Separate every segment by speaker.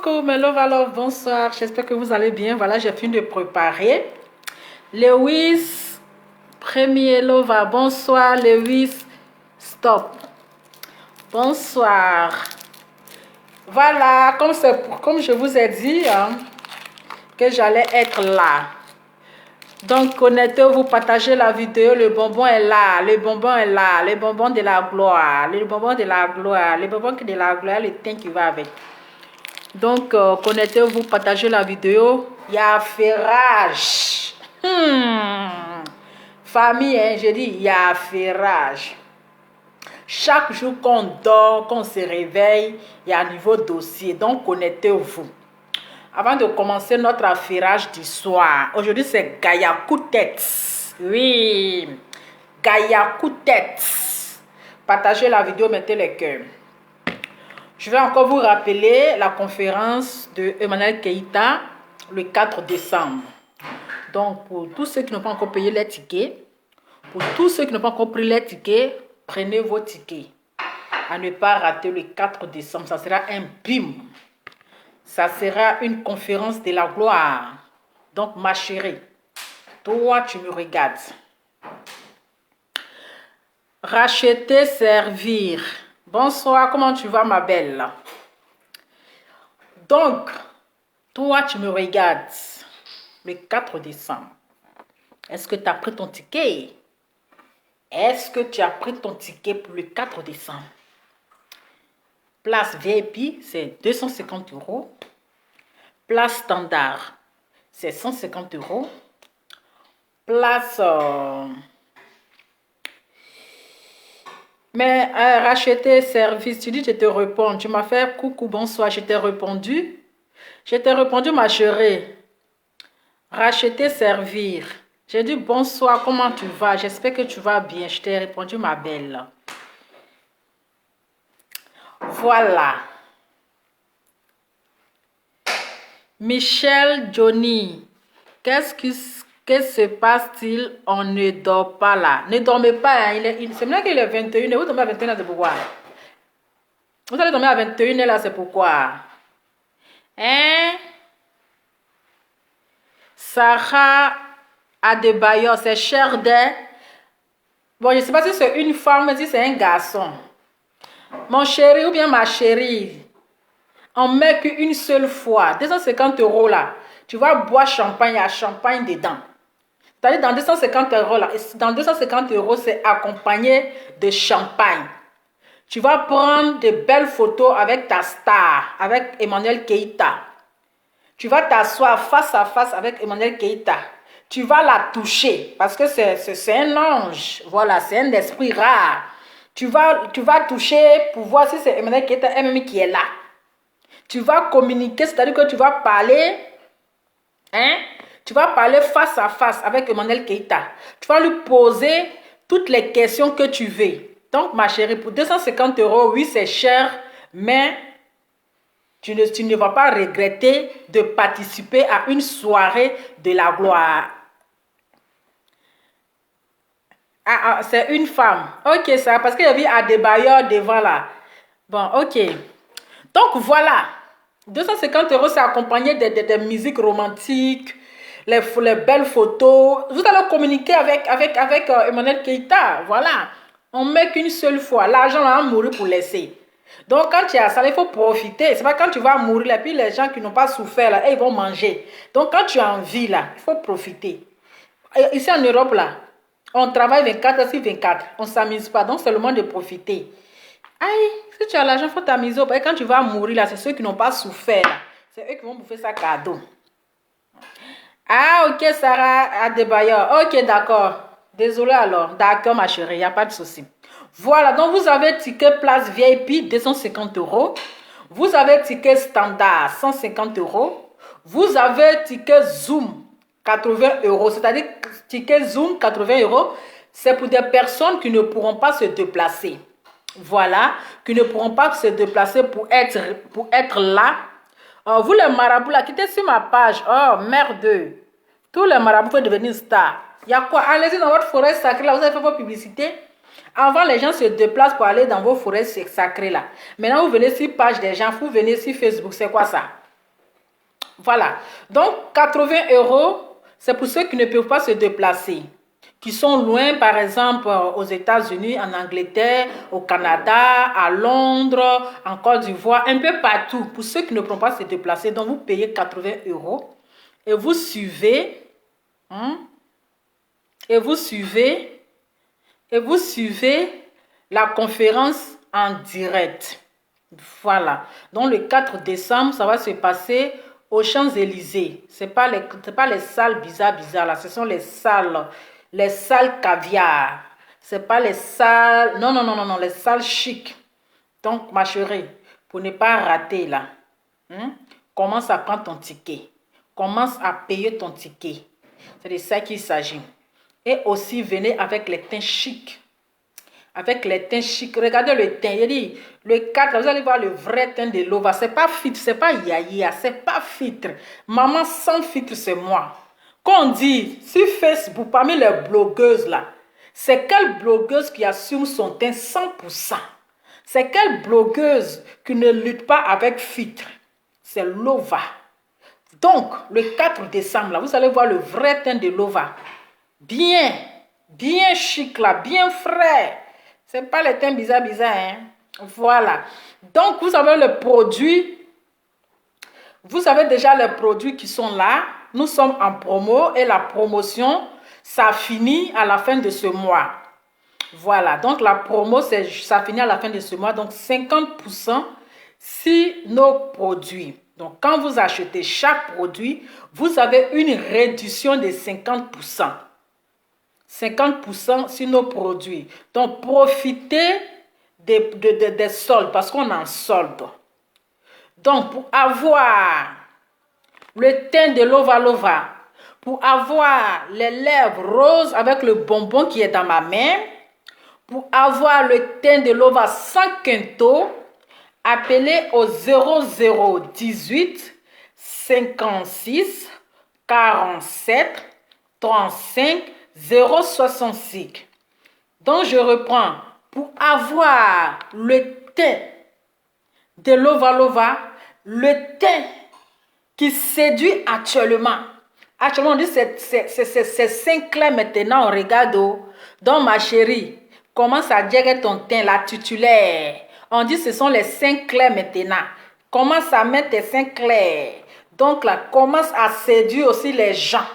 Speaker 1: Coucou mes love alors bonsoir, j'espère que vous allez bien. Voilà, j'ai fini de préparer. Lewis, premier lova, bonsoir Lewis, stop. Bonsoir. Voilà, comme je vous ai dit que j'allais être là. Donc connectez-vous, partagez la vidéo, le bonbon est là, le bonbon est là, le bonbon de la gloire, le bonbon de la gloire, le bonbon de la gloire, le thym qui va avec. Donc, connectez-vous, partagez la vidéo. Il y a ferrage. Famille, hein, je dis, il y a ferrage. Chaque jour qu'on dort, qu'on se réveille, il y a un nouveau dossier. Donc, connectez-vous. Avant de commencer notre affairage du soir, aujourd'hui c'est Gaïa coup de tête. Oui, Gaïa coup de tête. Partagez la vidéo, mettez les cœurs. Je vais encore vous rappeler la conférence de Emmanuel Keïta le 4 décembre. Donc, pour tous ceux qui n'ont pas encore payé les tickets, pour tous ceux qui n'ont pas encore pris les tickets, prenez vos tickets. À ne pas rater le 4 décembre, ça sera un bim. Ça sera une conférence de la gloire. Donc, ma chérie, toi, tu me regardes. Racheter, servir. Bonsoir, comment tu vas ma belle? Donc, toi tu me regardes le 4 décembre. Est-ce que tu as pris ton ticket? Est-ce que tu as pris ton ticket pour le 4 décembre? Place VIP, c'est 250 €. Place standard, c'est 150 €. Place... Mais racheter service, tu dis je te réponds. Tu m'as fait coucou, bonsoir, je t'ai répondu. Je t'ai répondu ma chérie. Racheter, servir. J'ai dit bonsoir, comment tu vas? J'espère que tu vas bien. Je t'ai répondu ma belle. Voilà. Michel Johnny. Que se passe-t-il? On ne dort pas là. Ne dormez pas. Hein. C'est maintenant qu'il est 21h. Vous dormez à 21h, c'est pourquoi? Vous allez dormir à 21h là, c'est pourquoi? Hein? Sarah Adebayo, c'est cher d'elle. Bon, je ne sais pas si c'est une femme, mais si c'est un garçon. Mon chéri ou bien ma chérie, on met qu'une seule fois. 250 € là. Tu vas boire champagne, il y a champagne dedans. C'est-à-dire dans 250 € là, dans 250 €, c'est accompagné de champagne. Tu vas prendre de belles photos avec ta star, avec Emmanuel Keïta. Tu vas t'asseoir face à face avec Emmanuel Keïta. Tu vas la toucher parce que c'est un ange. Voilà, c'est un esprit rare. Tu vas toucher pour voir si c'est Emmanuel Keïta elle-même qui est là. Tu vas communiquer, c'est-à-dire que tu vas parler, hein? Tu vas parler face à face avec Emmanuel Keïta. Tu vas lui poser toutes les questions que tu veux. Donc, ma chérie, pour 250 €, oui, c'est cher, mais tu ne vas pas regretter de participer à une soirée de la gloire. C'est une femme. Ok, ça, parce qu'il y avait Adebayor devant là. Bon, ok. Donc, voilà. 250 €, c'est accompagné de musiques romantiques, les belles photos. Vous allez communiquer avec Emmanuel Keïta. Voilà. On ne met qu'une seule fois. L'argent va mourir pour laisser. Donc, quand tu as ça, il faut profiter. C'est pas quand tu vas mourir, là, puis les gens qui n'ont pas souffert, là, ils vont manger. Donc, quand tu as envie, là, il faut profiter. Et ici en Europe, là, on travaille 24 sur 24. On ne s'amuse pas. Donc, c'est le moment de profiter. Aïe, si tu as l'argent, il faut t'amuser. Et quand tu vas mourir, là, c'est ceux qui n'ont pas souffert. C'est eux qui vont bouffer ça cadeau. Ah, ok, Sarah Adebayor. Ok, d'accord. Désolé alors. D'accord, ma chérie, il n'y a pas de souci. Voilà, donc vous avez ticket place VIP, 250 €. Vous avez ticket standard, 150 €. Vous avez ticket Zoom, 80 €. C'est-à-dire, ticket Zoom, 80 €. C'est pour des personnes qui ne pourront pas se déplacer. Voilà, qui ne pourront pas se déplacer pour être là. Vous les marabouts là, quittez sur ma page. Oh merde. Tous les marabouts peuvent devenir stars. Il y a quoi? Allez-y dans votre forêt sacrée là, vous avez fait vos publicités. Avant, les gens se déplacent pour aller dans vos forêts sacrées là. Maintenant, vous venez sur page des gens, vous venez sur Facebook. C'est quoi ça? Voilà. Donc, 80 euros, c'est pour ceux qui ne peuvent pas se déplacer, qui sont loin, par exemple, aux États-Unis, en Angleterre, au Canada, à Londres, en Côte d'Ivoire, un peu partout. Pour ceux qui ne peuvent pas se déplacer, donc vous payez 80 euros et vous suivez, et vous suivez la conférence en direct. Voilà. Donc, le 4 décembre, ça va se passer aux Champs-Élysées. C'est pas les salles bizarres là. Ce sont les salles caviar. C'est pas les salles, non, les salles chic. Donc, ma chérie, pour ne pas rater là, commence à prendre ton ticket. Commence à payer ton ticket. C'est de ça qu'il s'agit. Et aussi, venez avec les teints chics. Avec les teints chics. Regardez le teint. Il dit, le 4, vous allez voir le vrai teint de Lova. C'est pas filtre, c'est pas yaya, c'est pas filtre. Maman sans filtre, c'est moi. Quand on dit sur Facebook, parmi les blogueuses là, c'est quelle blogueuse qui assume son teint 100%? C'est quelle blogueuse qui ne lutte pas avec filtre? C'est Lova. Donc, le 4 décembre, là, vous allez voir le vrai teint de Lova. Bien chic là, bien frais. C'est pas les teints bizarres, hein. Voilà. Donc, vous avez le produit. Vous avez déjà les produits qui sont là. Nous sommes en promo et la promotion, ça finit à la fin de ce mois. Voilà. Donc, la promo, ça finit à la fin de ce mois. Donc, 50% sur nos produits. Donc, quand vous achetez chaque produit, vous avez une réduction de 50%. 50% sur nos produits. Donc, profitez des soldes parce qu'on est en solde. Donc, pour avoir le teint de Lova, pour avoir les lèvres roses avec le bonbon qui est dans ma main, pour avoir le teint de Lova sans quinto, appelez au 0018 56 47 35 066. Donc, je reprends. Pour avoir le teint de Lova, le teint qui séduit actuellement. Actuellement, on dit c'est Saint-Clair maintenant, on regarde. Donc, ma chérie, commence à dire ton teint, la titulaire. On dit ce sont les Saint-Clair maintenant. Commence à mettre tes Saint-Clair. Donc, là, commence à séduire aussi les gens.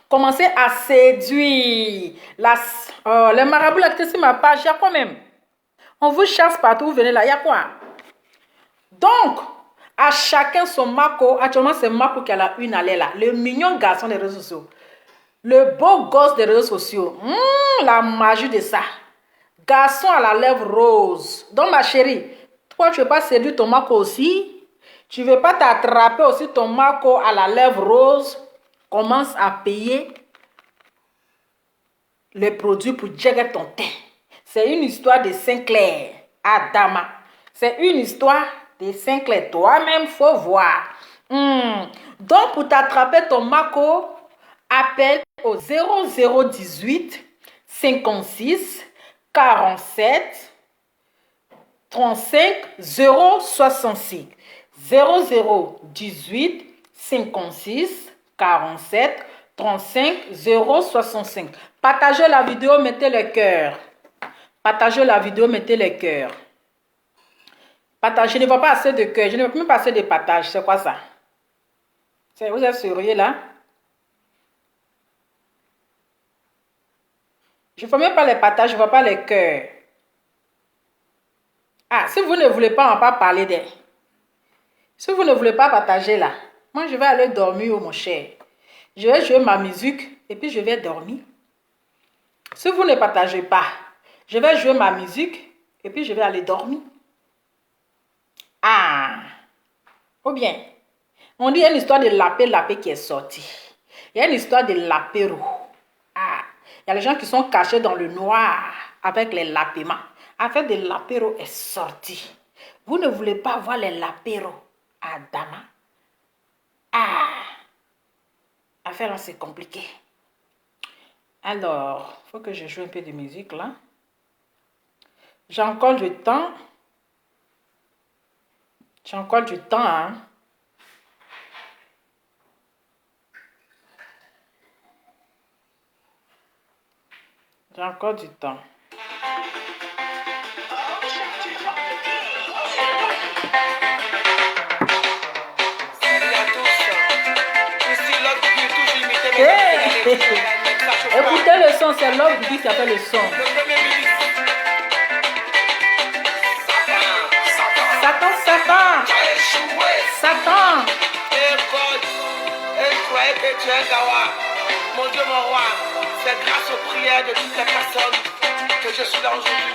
Speaker 1: Commencez à séduire. Les marabouts, là, sur ma page, il y a quand même. On vous chasse partout, vous venez là, il y a quoi? Donc, à chacun son Marco. Actuellement, c'est Marco qui a la une allée là. Le mignon garçon des réseaux sociaux. Le beau gosse des réseaux sociaux. La magie de ça. Garçon à la lèvre rose. Donc, ma chérie, toi, tu ne veux pas séduire ton Marco aussi? Tu ne veux pas t'attraper aussi ton Marco à la lèvre rose? Commence à payer les produits pour gérer ton teint. C'est une histoire de Saint-Clair à Dama. C'est une histoire de Saint-Clair. Toi-même, il faut voir. Donc, pour t'attraper ton Marco, appelle au 0018 56 47 35 066. 0018 56 47 35 065. Partagez la vidéo, mettez le cœur. Partagez la vidéo, mettez les cœurs. Partagez, je ne vois pas assez de cœur. Je ne vois même pas assez de partage. C'est quoi ça? Vous êtes sérieux là? Je ne vois même pas les partages, je ne vois pas les cœurs. Ah, si vous ne voulez pas, on ne va pas parler d'elle. Si vous ne voulez pas partager là, moi je vais aller dormir, mon cher. Je vais jouer ma musique et puis je vais dormir. Si vous ne partagez pas, je vais jouer ma musique et puis je vais aller dormir. Ah! Ou bien, on dit qu'il y a une histoire de lapé qui est sortie. Il y a une histoire de lapéro. Ah! Il y a les gens qui sont cachés dans le noir avec les lapéments. Afin de lapéro est sorti. Vous ne voulez pas voir les lapéros à Dama? Ah! Affaire là, c'est compliqué. Alors, il faut que je joue un peu de musique là. J'ai encore du temps. J'ai encore du temps, hein. J'ai encore du temps.
Speaker 2: Salut à tous. Ici, l'autre qui est toujours imité, mais
Speaker 1: Hey!
Speaker 2: ça chauffe pas.
Speaker 1: Écoutez le son, c'est l'homme qui a fait le son.
Speaker 2: Le premier ministre.
Speaker 1: Satan, Satan,
Speaker 2: Tu as échoué.
Speaker 1: Satan.
Speaker 2: Et God, et croyez que tu es Gawa. Mon Dieu, mon roi, c'est grâce aux prières de toutes les personnes que je suis là aujourd'hui.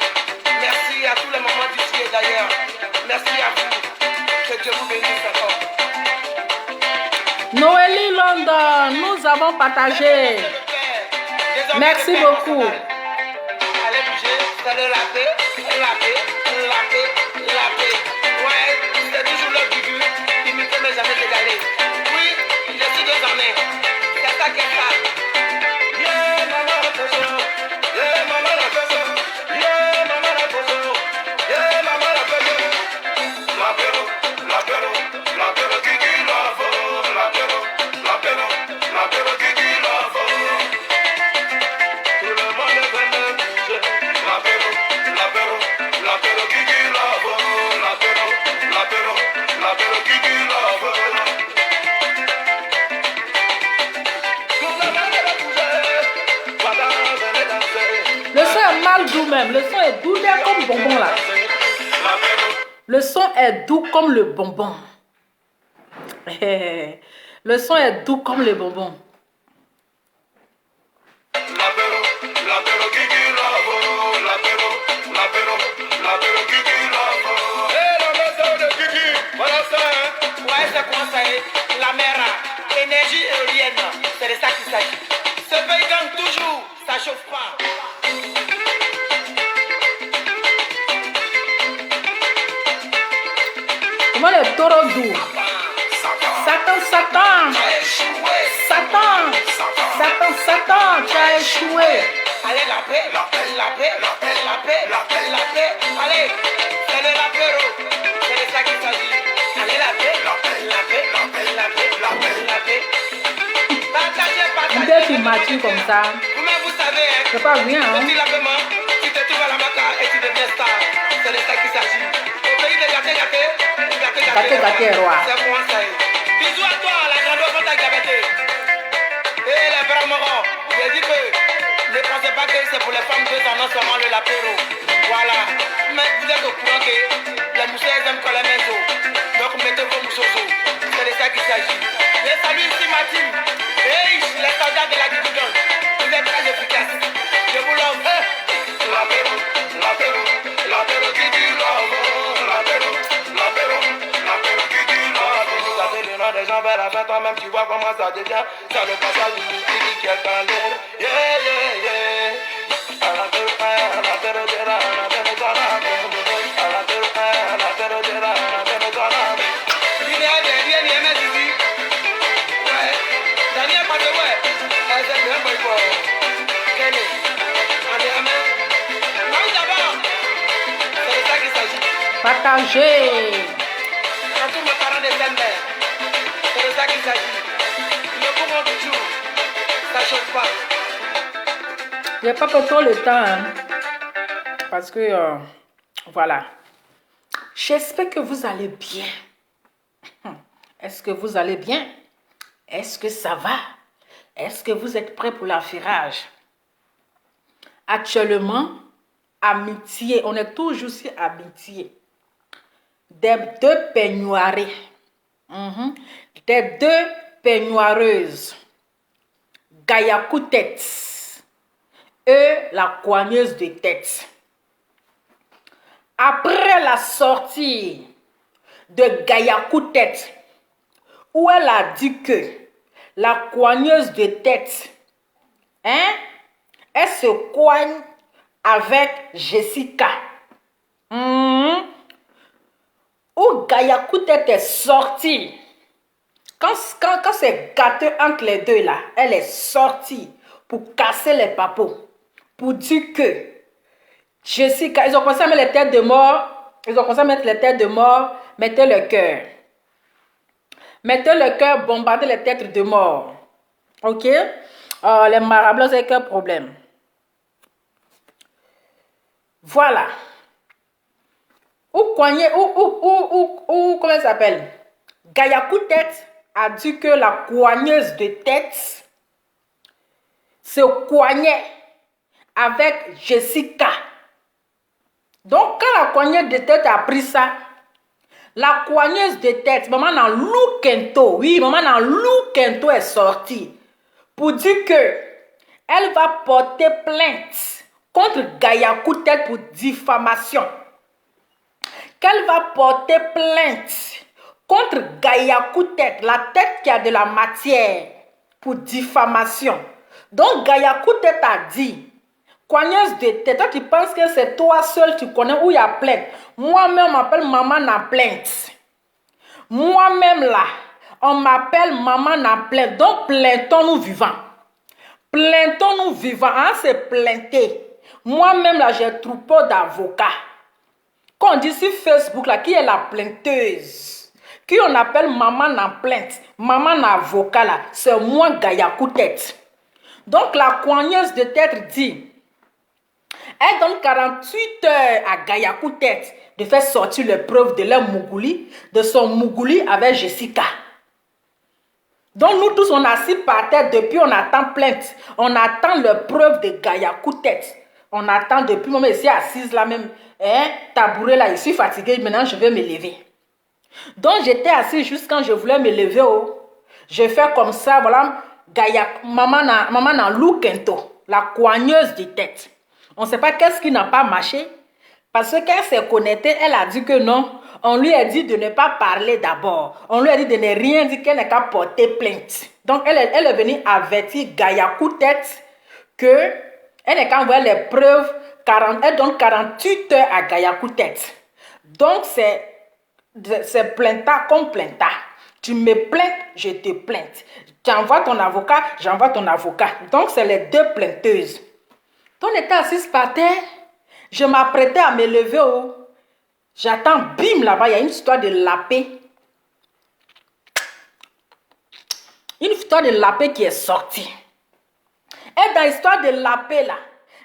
Speaker 2: Merci à tous les mamans d'ici et d'ailleurs. Merci à vous. Que Dieu vous bénisse encore.
Speaker 1: Noélie London, nous avons partagé. Merci beaucoup.
Speaker 2: Allez bouger, c'est le laver, laver, laver, laver. Ouais, c'est toujours le bibu, imiter mais jamais égalé. Oui, je suis désormais. C'est ça qui est ça. Yeah, maman la poso. Yeah, maman la poso. Yeah, maman la poso. Yeah, maman la poso. L'apéro, l'apéro, l'apéro qui lavo. L'apéro, l'apéro, l'apéro qui lavo. Tout le monde est venu bouger. L'apéro, l'apéro, l'apéro qui lavo. L'apéro, l'apéro, l'apéro qui lavo. Tout le monde est bouger. Voilà, venez danser.
Speaker 1: Le son est mal doux même. Le son est doux comme bonbon là.
Speaker 2: L'apéro.
Speaker 1: Le son est doux comme le bonbon. Le son est doux comme le bonbon.
Speaker 2: L'apéro, l'apéro qui lavo. L'apéro, l'apéro, l'apéro qui lavo. Et la maison de Kiki, voilà ça, hein. Ouais, c'est quoi ça, hein? La mer, énergie éolienne, c'est de ça qu'il s'agit. Ce pays gagne toujours, ça chauffe pas.
Speaker 1: Comment les taureaux doux? Satan, Satan,
Speaker 2: Échoué.
Speaker 1: Satan, Satan, Satan, tu as échoué.
Speaker 2: Allez, la paix, la paix, la paix, la paix, la paix, la paix, la paix. Allez, c'est de l'apéro, c'est de ça qu'il s'agit. Allez, la paix, la paix, la paix, la paix, la paix, la paix, la paix. Partagez, partagez.
Speaker 1: Dès qu'il m'attire comme ça,
Speaker 2: Vous-même, vous savez, hein.
Speaker 1: c'est pas bien, hein?
Speaker 2: Petit lapement, tu te trouves à la maca et tu deviens star. C'est de ça qu'il s'agit. Au pays de gâté, gâté, gâté,
Speaker 1: Gâté, gâté, roi.
Speaker 2: C'est moi, ça y est. Bisous à toi, la grande enfant de gâté. Et les frères morts, j'ai dit que ne pensez pas que c'est pour les femmes de en seulement le lapéro. Voilà. Mais vous êtes au courant que les moussets aiment quand les mains d'eau. Donc mettez vos mousses aux eaux. C'est de ça qu'il s'agit. Et salut ici ma team. Et les soldats de la division. Vous êtes très efficaces. Je vous love. L'apéro, l'apéro, l'apéro qui dit love. L'apéro, l'apéro, l'apéro qui dit love. Vous avez le nom des gens vers la fin, toi-même tu vois comment ça devient. C'est le passage du musique qui est en l'air. Yeah, yeah, yeah.
Speaker 1: Partagez.
Speaker 2: À tous mes parents de Saint-Mère, c'est de ça qu'il s'agit. Le courant du jour, ça chauffe pas.
Speaker 1: J'ai pas trop le temps, hein? Parce que, voilà. J'espère que vous allez bien. Est-ce que vous allez bien? Est-ce que ça va? Est-ce que vous êtes prêts pour l'affairage? Actuellement, amitié, on est toujours sur amitié. Des deux peignoirées. Des deux peignoireuses. Gayakou tête. Et la coigneuse de tête. Après la sortie de Gayakou tête, où elle a dit que la coigneuse de tête, elle se coigne avec Jessica. Où Gayakou tête est sortie. Quand c'est gâteux entre les deux là, elle est sortie pour casser les papos. Pour dire que Jessica, ils ont commencé à mettre les têtes de mort. Ils ont commencé à mettre les têtes de mort. Mettez le cœur. Mettez le cœur, bombardez les têtes de mort. Ok? Les marablancs, c'est quel problème? Voilà. Comment elle s'appelle? Gayakou Tête a dit que la coigneuse de tête se coignait avec Jessica. Donc, quand la coigneuse de tête a pris ça, la coigneuse de tête, maman dans Lou Kento, oui, maman dans Lou Kento est sortie pour dire que elle va porter plainte contre Gayakou Tête pour diffamation. Qu'elle va porter plainte contre Gayakou Tête, la tête qui a de la matière, pour diffamation. Donc Gayakou Tête a dit, coigneuse de tête, toi tu penses que c'est toi seul tu connais où il y a plainte. Moi-même on m'appelle maman na plainte. Moi-même là, on m'appelle maman na plainte. Donc plaintons-nous vivants. Plaintons-nous vivants, hein, c'est plainter. Moi-même là, j'ai un troupeau d'avocats. Quand on dit sur Facebook là, qui est la plainteuse, qui on appelle maman na plainte, maman na avocat là, c'est moi Gayakou Tête. Donc la coigneuse de tête dit, elle donne 48 heures à Gayakou Tête de faire sortir les preuves de leur mougouli, de son mougouli avec Jessica. Donc nous tous on est assis par terre depuis, on attend plainte, on attend les preuves de Gayakou Tête. On attend depuis, moi ici assise là même, hein, tabouret là, je suis fatiguée, maintenant je vais me lever. Donc j'étais assise juste quand je voulais me lever, oh. Je fais comme ça, voilà, maman na Lou Kento, la coigneuse de tête. On ne sait pas qu'est-ce qui n'a pas marché, parce que quand elle s'est connectée, elle a dit que non, on lui a dit de ne pas parler d'abord, on lui a dit de ne rien dire, qu'elle n'a qu'à porter plainte. Donc elle est venue avertir Gayakou Tête que elle n'est qu'à envoyer les preuves, elle donne 48 heures à Gayakou Tête. Donc c'est plainta comme plainta. Tu me plains, je te plainte. Tu envoies ton avocat, j'envoie ton avocat. Donc c'est les deux plainteuses. Donc on était assise par terre, je m'apprêtais à me lever. Oh. J'attends, bim, là-bas, il y a une histoire de lapé. Une histoire de lapé qui est sortie. Et dans l'histoire de lapé là,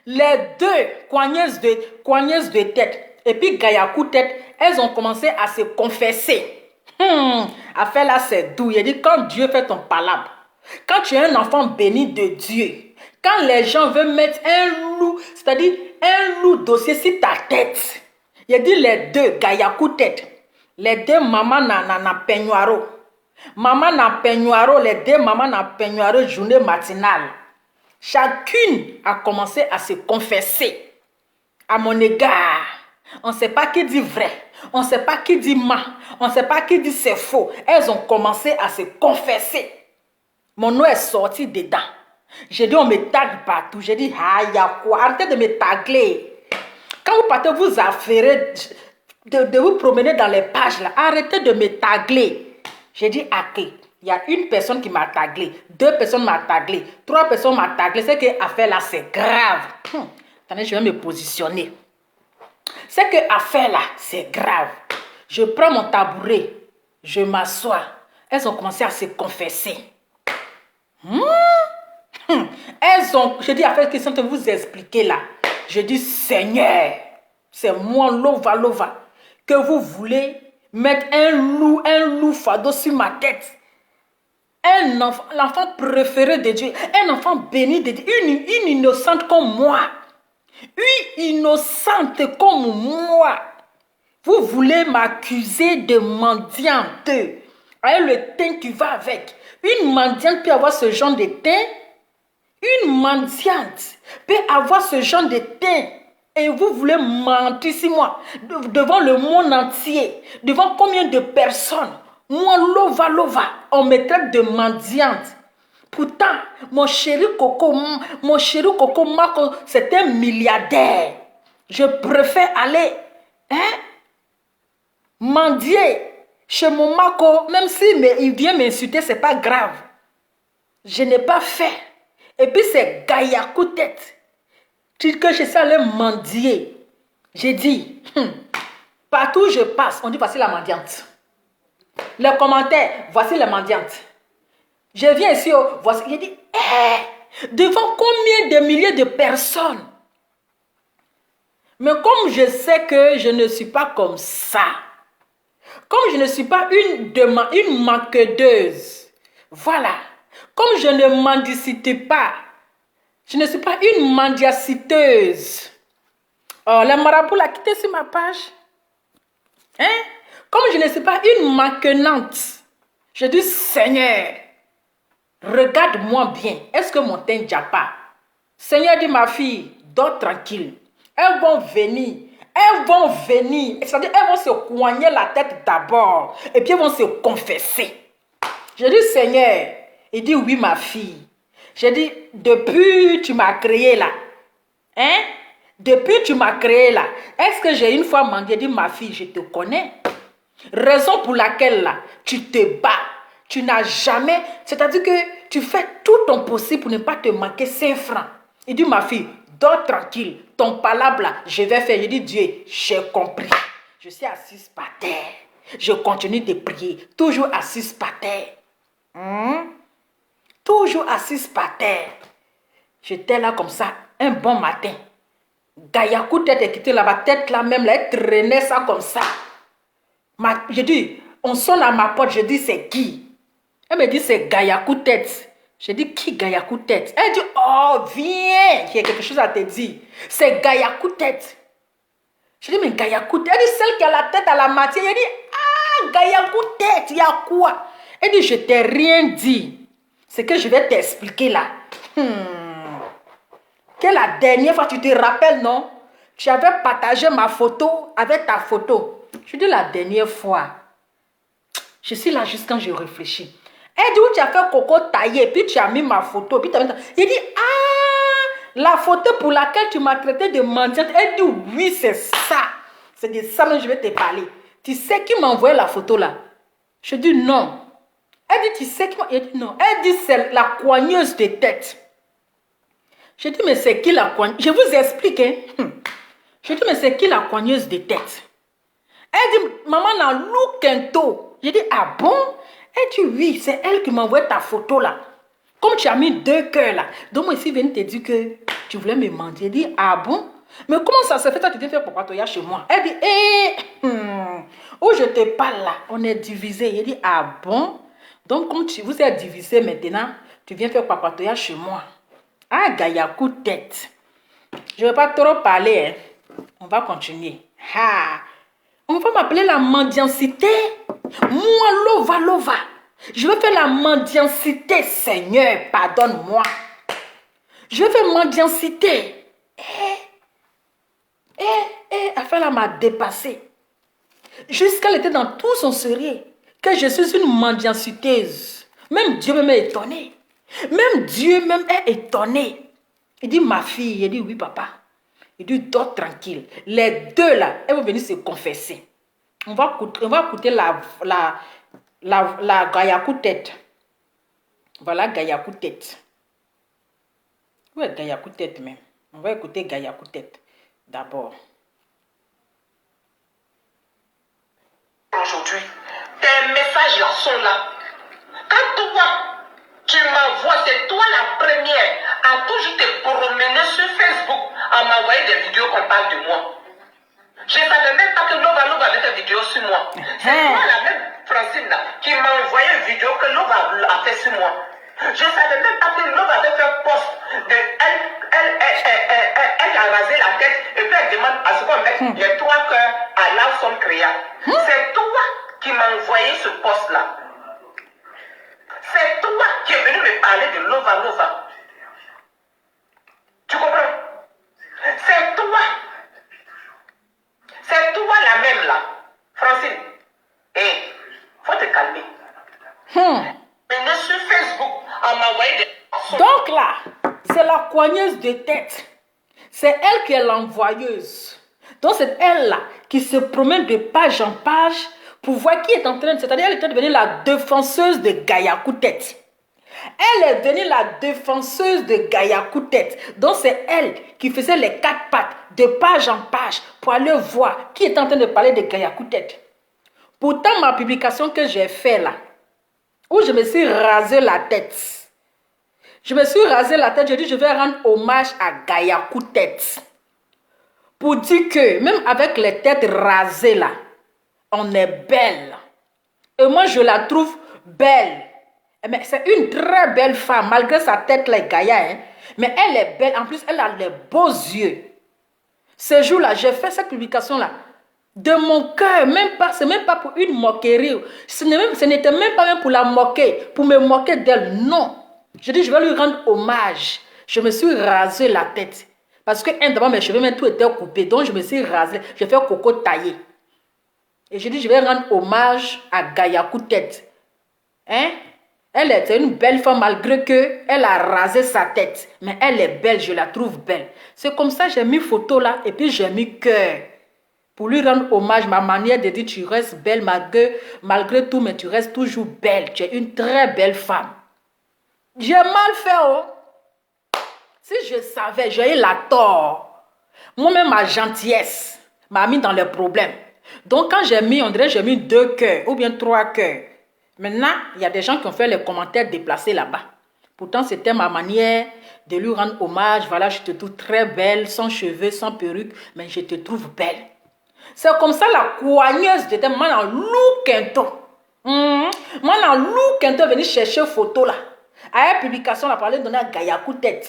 Speaker 1: les deux coigneuses de tête et puis Gayakou Tête, elles ont commencé à se confesser. Affaire là c'est doux. Il dit quand Dieu fait ton palabre, quand tu es un enfant béni de Dieu, quand les gens veulent mettre un loup, c'est-à-dire un loup dossier sur ta tête, il dit les deux Gayakou Tête, les deux maman na peignoiro, maman na peignoiro, les deux maman na peignoiro journée matinale. Chacune a commencé à se confesser à mon égard. On ne sait pas qui dit vrai, on ne sait pas qui dit ment, on ne sait pas qui dit c'est faux. Elles ont commencé à se confesser. Mon nom est sorti dedans. J'ai dit on me tague partout. J'ai dit aïe à quoi, arrêtez de me tagler. Quand vous partez vous affairer, de vous promener dans les pages là, arrêtez de me tagler. J'ai dit ok. Il y a une personne qui m'a taglé, deux personnes m'ont taglé, trois personnes m'ont taglé. C'est que affaire là, c'est grave. Attendez, je vais me positionner. C'est que affaire là, c'est grave. Je prends mon tabouret, je m'assois. Elles ont commencé à se confesser. Elles ont, je dis affaire qui sont de vous expliquer là. Je dis Seigneur, c'est moi Lova, que vous voulez mettre un loup fado sur ma tête. Un enfant, l'enfant préféré de Dieu, un enfant béni de Dieu, une innocente comme moi, une innocente comme moi. Vous voulez m'accuser de mendiante, avec le teint qui va avec. Une mendiante peut avoir ce genre de teint. Une mendiante peut avoir ce genre de teint. Et vous voulez mentir sur moi, devant le monde entier, devant combien de personnes? Moi, Lova, on me traite de mendiante. Pourtant, mon chéri Coco Marco, c'est un milliardaire. Je préfère aller mendier chez mon Marco, même s'il vient m'insulter, c'est pas grave. Je n'ai pas fait. Et puis c'est Gayakou Tête que je suis allé mendier. J'ai dit, partout où je passe, on dit voici la mendiante. Les commentaires, voici la mendiante. Je viens ici, voici. J'ai dit, devant combien de milliers de personnes? Mais comme je sais que je ne suis pas comme ça, comme je ne suis pas une manqueuse, voilà, comme je ne mendicite pas, je ne suis pas une mendiaciteuse. Oh, les marabouts l'ont quitté sur ma page. Hein? Comme je ne suis pas une manquenante, je dis Seigneur, regarde-moi bien. Est-ce que mon teint n'a pas? Seigneur dit ma fille, dors tranquille. Elles vont venir. Elles vont venir. C'est-à-dire, elles vont se coigner la tête d'abord. Et puis elles vont se confesser. Je dis Seigneur. Il dit oui ma fille. Je dis depuis tu m'as créé là. Hein? Depuis tu m'as créé là. Est-ce que j'ai une fois mendié? Dit ma fille, je te connais. Raison pour laquelle là, tu te bats. Tu n'as jamais... C'est-à-dire que tu fais tout ton possible pour ne pas te manquer 5 francs. Il dit ma fille, dors tranquille. Ton palabre là, je vais faire. Je dis Dieu, j'ai compris. Je suis assise par terre. Je continue de prier. Toujours assise par terre. Toujours assise par terre. J'étais là comme ça, un bon matin. Gaïakou tête est quittée là-bas, tête là même, là, elle traînait ça comme ça. Je dis, on sonne à ma porte, je dis, c'est qui? Elle me dit, c'est Gaïakou tête. Je dis, qui Gaïakou tête? Elle dit, oh, viens, il y a quelque chose à te dire. C'est Gaïakou tête. Je dis, mais Gaïakou tête, elle dit, celle qui a la tête à la matière. Elle dit, ah, Gaïakou tête, il y a quoi? Elle dit, je t'ai rien dit. C'est que je vais t'expliquer là. Que la dernière fois, tu te rappelles, non? Tu avais partagé ma photo avec ta photo. Je dis la dernière fois. Je suis là juste quand je réfléchis. Elle dit où tu as fait coco taillé, puis tu as mis ma photo. Puis il dit, ah, la photo pour laquelle tu m'as traité de mendiante. Elle dit, oui, c'est ça. C'est de ça que je vais te parler. Tu sais qui m'a envoyé la photo là? Je dis non. Elle dit, tu sais qui m'a... Elle dit non. Elle dit, c'est la coigneuse de tête. Je dis, mais c'est qui la coigneuse? Je vous explique. Hein? Je dis, mais c'est qui la coigneuse de tête? Elle dit, maman n'a loukento. Je dis, ah bon? Elle dit, oui, c'est elle qui m'a envoyé ta photo là. Comme tu as mis 2 cœurs là. Donc moi ici, je viens te dire que tu voulais me mentir. Je dis, ah bon? Mais comment ça se fait? Toi, tu t'es fait pour patoya chez moi. Elle dit, où je te parle là, on est divisé. Je dis, ah bon? Donc comme vous êtes divisé maintenant, tu viens faire papatoya chez moi. Ah, Gaïakou tête. Je ne vais pas trop parler. Hein. On va continuer. Ah. On va m'appeler la mendiancité. Moi, lova, lova. Je vais faire la mendiancité, Seigneur. Pardonne-moi. Je vais faire mendiancité. Afin là m'a dépassé. Jusqu'à elle était dans tout son sérieux. Que je suis une mendianciteuse. Même Dieu me est étonné. Même Dieu même est étonné. Il dit, ma fille. Il dit, oui, papa. Il dit, dors tranquille. Les deux là, elles vont venir se confesser. On va écouter la Gaïakou tête. Voilà Gaïakou tête. Ouais, Gaïakou tête même. On va écouter Gaïakou tête d'abord.
Speaker 2: Aujourd'hui, tes messages là sont là. Quand toi, tu m'envoies, c'est toi la première à toujours te promener sur Facebook à m'envoyer des vidéos qu'on parle de moi. Je ne savais même pas que Lova Lova avait fait vidéo sur moi. C'est toi la même Francine là qui m'a envoyé une vidéo que Lova a fait sur moi. Je ne savais même pas que Lova avait fait un post de elle a rasé la tête et puis elle demande à ce qu'on mette les 3 cœurs à l'ensemble créa. C'est toi qui m'as envoyé ce post là. C'est toi qui es venu me parler de Lova Lova. Tu comprends? C'est toi. C'est toi la même là. Francine. Faut te calmer. Venez sur Facebook à m'envoyer des...
Speaker 1: Donc là, c'est la coigneuse de tête. C'est elle qui est l'envoyeuse. Donc c'est elle là qui se promène de page en page pour voir qui est en train de... C'est-à-dire elle est en train de devenir la défenseuse de Gaïakou tête. Elle est devenue la défenseuse de Gaïakou tête. Donc c'est elle qui faisait les 4 pattes de page en page pour aller voir qui est en train de parler de Gaïakou tête. Pourtant ma publication que j'ai fait là, où je me suis rasé la tête. Je me suis rasé la tête, je dis je vais rendre hommage à Gaïakou tête. pour dire que même avec les têtes rasées là, on est belle. Et moi, je la trouve belle. Mais c'est une très belle femme, malgré sa tête là, Gaïa. Hein. Mais elle est belle. En plus, elle a les beaux yeux. Ce jour-là, j'ai fait cette publication-là de mon cœur. Ce n'est même pas pour une moquerie. Ce n'était même pas même pour la moquer, pour me moquer d'elle. Non. Je dis, je vais lui rendre hommage. Je me suis rasé la tête. Parce que d'abord, mes cheveux, même tout était coupé. Donc, je me suis rasé. J'ai fait coco taillé. Et je dis, je vais rendre hommage à Gaïa coup de tête. Hein? Elle était une belle femme malgré qu'elle a rasé sa tête. Mais elle est belle, je la trouve belle. C'est comme ça que j'ai mis photo là et puis j'ai mis cœur. Pour lui rendre hommage, ma manière de dire tu restes belle malgré tout, mais tu restes toujours belle. Tu es une très belle femme. J'ai mal fait, oh. Si je savais, j'ai eu la tort. Moi-même, ma gentillesse m'a mis dans les problèmes. Donc, quand j'ai mis, on dirait j'ai mis 2 cœurs ou bien 3 cœurs. Maintenant, il y a des gens qui ont fait les commentaires déplacés là-bas. Pourtant, c'était ma manière de lui rendre hommage. Voilà, je te trouve très belle, sans cheveux, sans perruque, mais je te trouve belle. C'est comme ça la coigneuse de tête. Moi, dans Lou Quinton. Moi, dans Lou Quinton, venu chercher photo là. À la publication, on a parlé de donner à Gaïa coup de tête.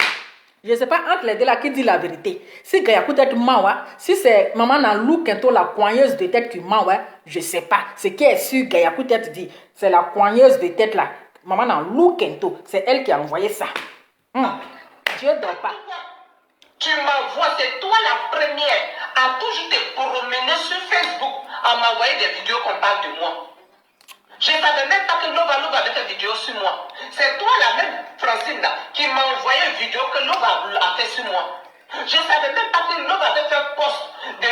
Speaker 1: Je ne sais pas entre les deux là qui dit la vérité. Si Gaïa coup de tête ment, ouais, si c'est maman dans Lou Quinton, la coigneuse de tête qui ment, ouais, je ne sais pas. Ce qui est sûr, Gaïa coup de tête dit, c'est la coigneuse de tête là. Maman dans Lou Quinton, c'est elle qui a envoyé ça. Dieu ne dort pas.
Speaker 2: Tu m'envoies, c'est toi la première à toujours te promener sur Facebook à m'envoyer des vidéos qu'on parle de moi. Je ne savais même pas que Lova avait fait une vidéo sur moi. C'est toi la même Francine là, qui m'a envoyé une vidéo que Lova a fait sur moi. Je ne savais même pas que Lova avait fait un post de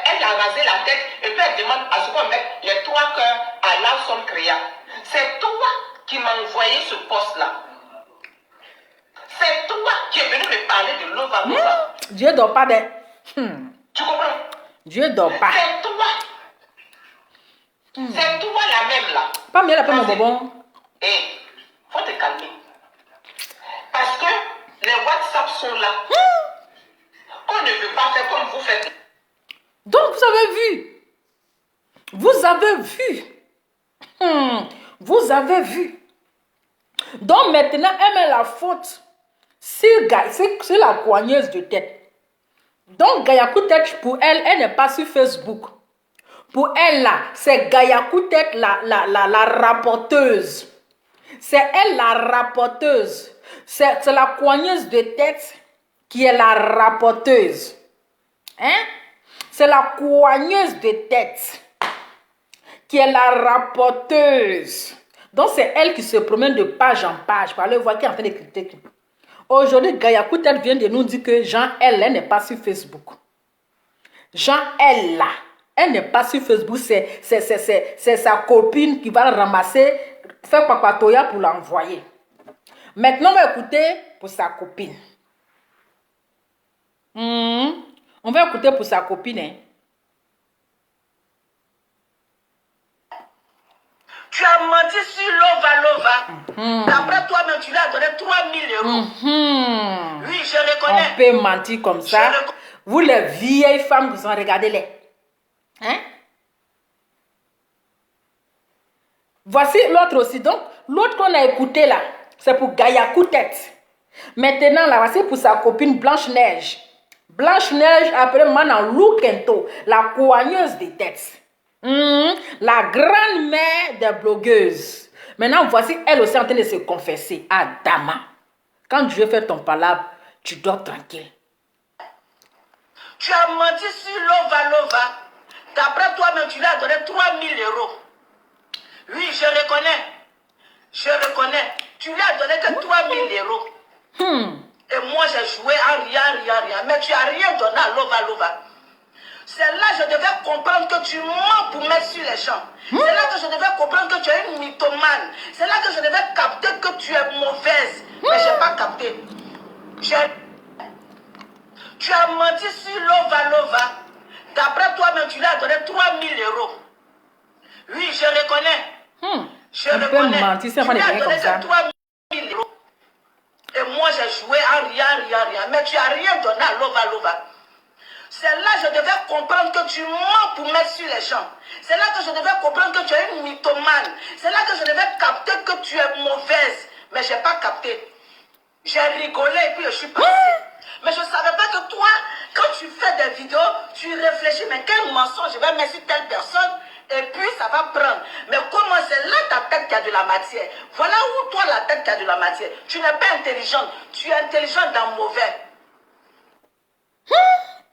Speaker 2: elle a rasé la tête et puis elle demande à ce qu'on mette les 3 cœurs à l'ensemble créa. C'est toi qui m'as envoyé ce post là. C'est toi qui es venu me parler de Lova.
Speaker 1: Dieu ne dort pas de...
Speaker 2: Tu comprends?
Speaker 1: Dieu ne dort pas.
Speaker 2: C'est toi. C'est toi la même là.
Speaker 1: Pas mieux la peine, mon bonbon.
Speaker 2: Eh, faut te calmer. Parce que les WhatsApp sont là. On ne veut pas faire comme vous faites.
Speaker 1: Donc, vous avez vu. Vous avez vu. Vous avez vu. Donc, maintenant, elle met la faute sur la coigneuse de tête. Donc, Gaïa coup de tête, pour elle, elle n'est pas sur Facebook. Pour elle, là, c'est Gaïa coup de tête, la rapporteuse. C'est elle, la rapporteuse. C'est la coigneuse de tête qui est la rapporteuse. Hein? C'est la coigneuse de tête qui est la rapporteuse. Donc, c'est elle qui se promène de page en page pour aller voir qui est en train de critiquer. Aujourd'hui, Gaïa coup de tête vient de nous dire que Jean, elle n'est pas sur Facebook. Jean, elle, là. Elle n'est pas sur Facebook, c'est sa copine qui va le ramasser, faire papatoya pour l'envoyer. Maintenant, on va écouter pour sa copine. On va écouter pour sa copine. Hein.
Speaker 2: Tu as menti sur Lova. D'après toi-même, tu lui as donné 3 000 €. Oui, je reconnais.
Speaker 1: On peut mentir comme ça. Vous, les vieilles femmes, vous en regardez-les. Hein? Voici l'autre aussi. Donc, l'autre qu'on a écouté là, c'est pour Gaïa coup de tête. Maintenant, là, voici pour sa copine Blanche-Neige. Blanche-Neige, appelée maintenant Lou Quinton, la coigneuse des têtes. La grande-mère des blogueuses. Maintenant, voici elle aussi en train de se confesser à Dama. Quand Dieu fait ton palabre, tu dors tranquille.
Speaker 2: Tu as menti sur Lova. D'après toi-même, tu lui as donné 3 000 €. Oui, je reconnais. Je reconnais. Tu lui as donné que 3 000 €. Et moi, j'ai joué à rien. Mais tu n'as rien donné à Lova. C'est là que je devais comprendre que tu mens pour mettre sur les gens. C'est là que je devais comprendre que tu es une mythomane. C'est là que je devais capter que tu es mauvaise. Mais je n'ai pas capté. Tu as menti sur Lova. D'après toi-même, tu lui as donné 3 000 €. Oui, je reconnais. Je reconnais.
Speaker 1: Mentir,
Speaker 2: tu lui as donné que 3 000 €. Et moi, j'ai joué en riant. Mais tu n'as rien donné à Lova. C'est là que je devais comprendre que tu mens pour mettre sur les gens. C'est là que je devais comprendre que tu es une mythomane. C'est là que je devais capter que tu es mauvaise. Mais je n'ai pas capté. J'ai rigolé et puis je suis partie. Mais je ne savais pas que toi, quand tu fais des vidéos, tu réfléchis, mais quel mensonge je vais mettre sur telle personne et puis ça va prendre. Mais comment c'est là ta tête qui a de la matière? Voilà où toi la tête qui a de la matière. Tu n'es pas intelligente. Tu es intelligente dans mauvais.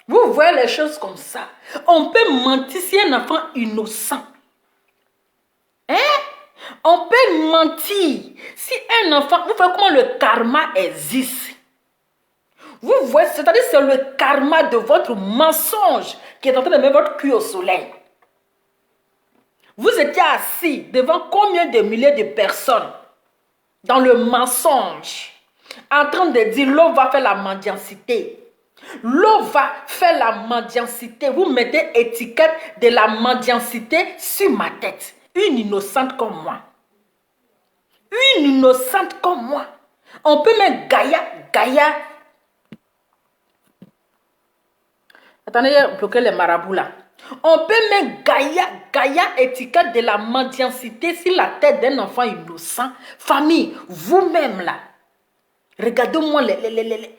Speaker 1: Vous voyez les choses comme ça. On peut mentir si un enfant innocent. On peut mentir si un enfant... Vous voyez comment le karma existe. Vous voyez, c'est-à-dire c'est le karma de votre mensonge qui est en train de mettre votre cul au soleil. Vous étiez assis devant combien de milliers de personnes dans le mensonge, en train de dire l'eau va faire la mendiancité. L'eau va faire la mendiancité. Vous mettez étiquette de la mendiancité sur ma tête. Une innocente comme moi. Une innocente comme moi. On peut mettre Gaïa. Attendez, bloquer les marabouts là. On peut mettre Gaïa étiquette de la mendiancité sur la tête d'un enfant innocent. Famille, vous-même là. Regardez-moi les.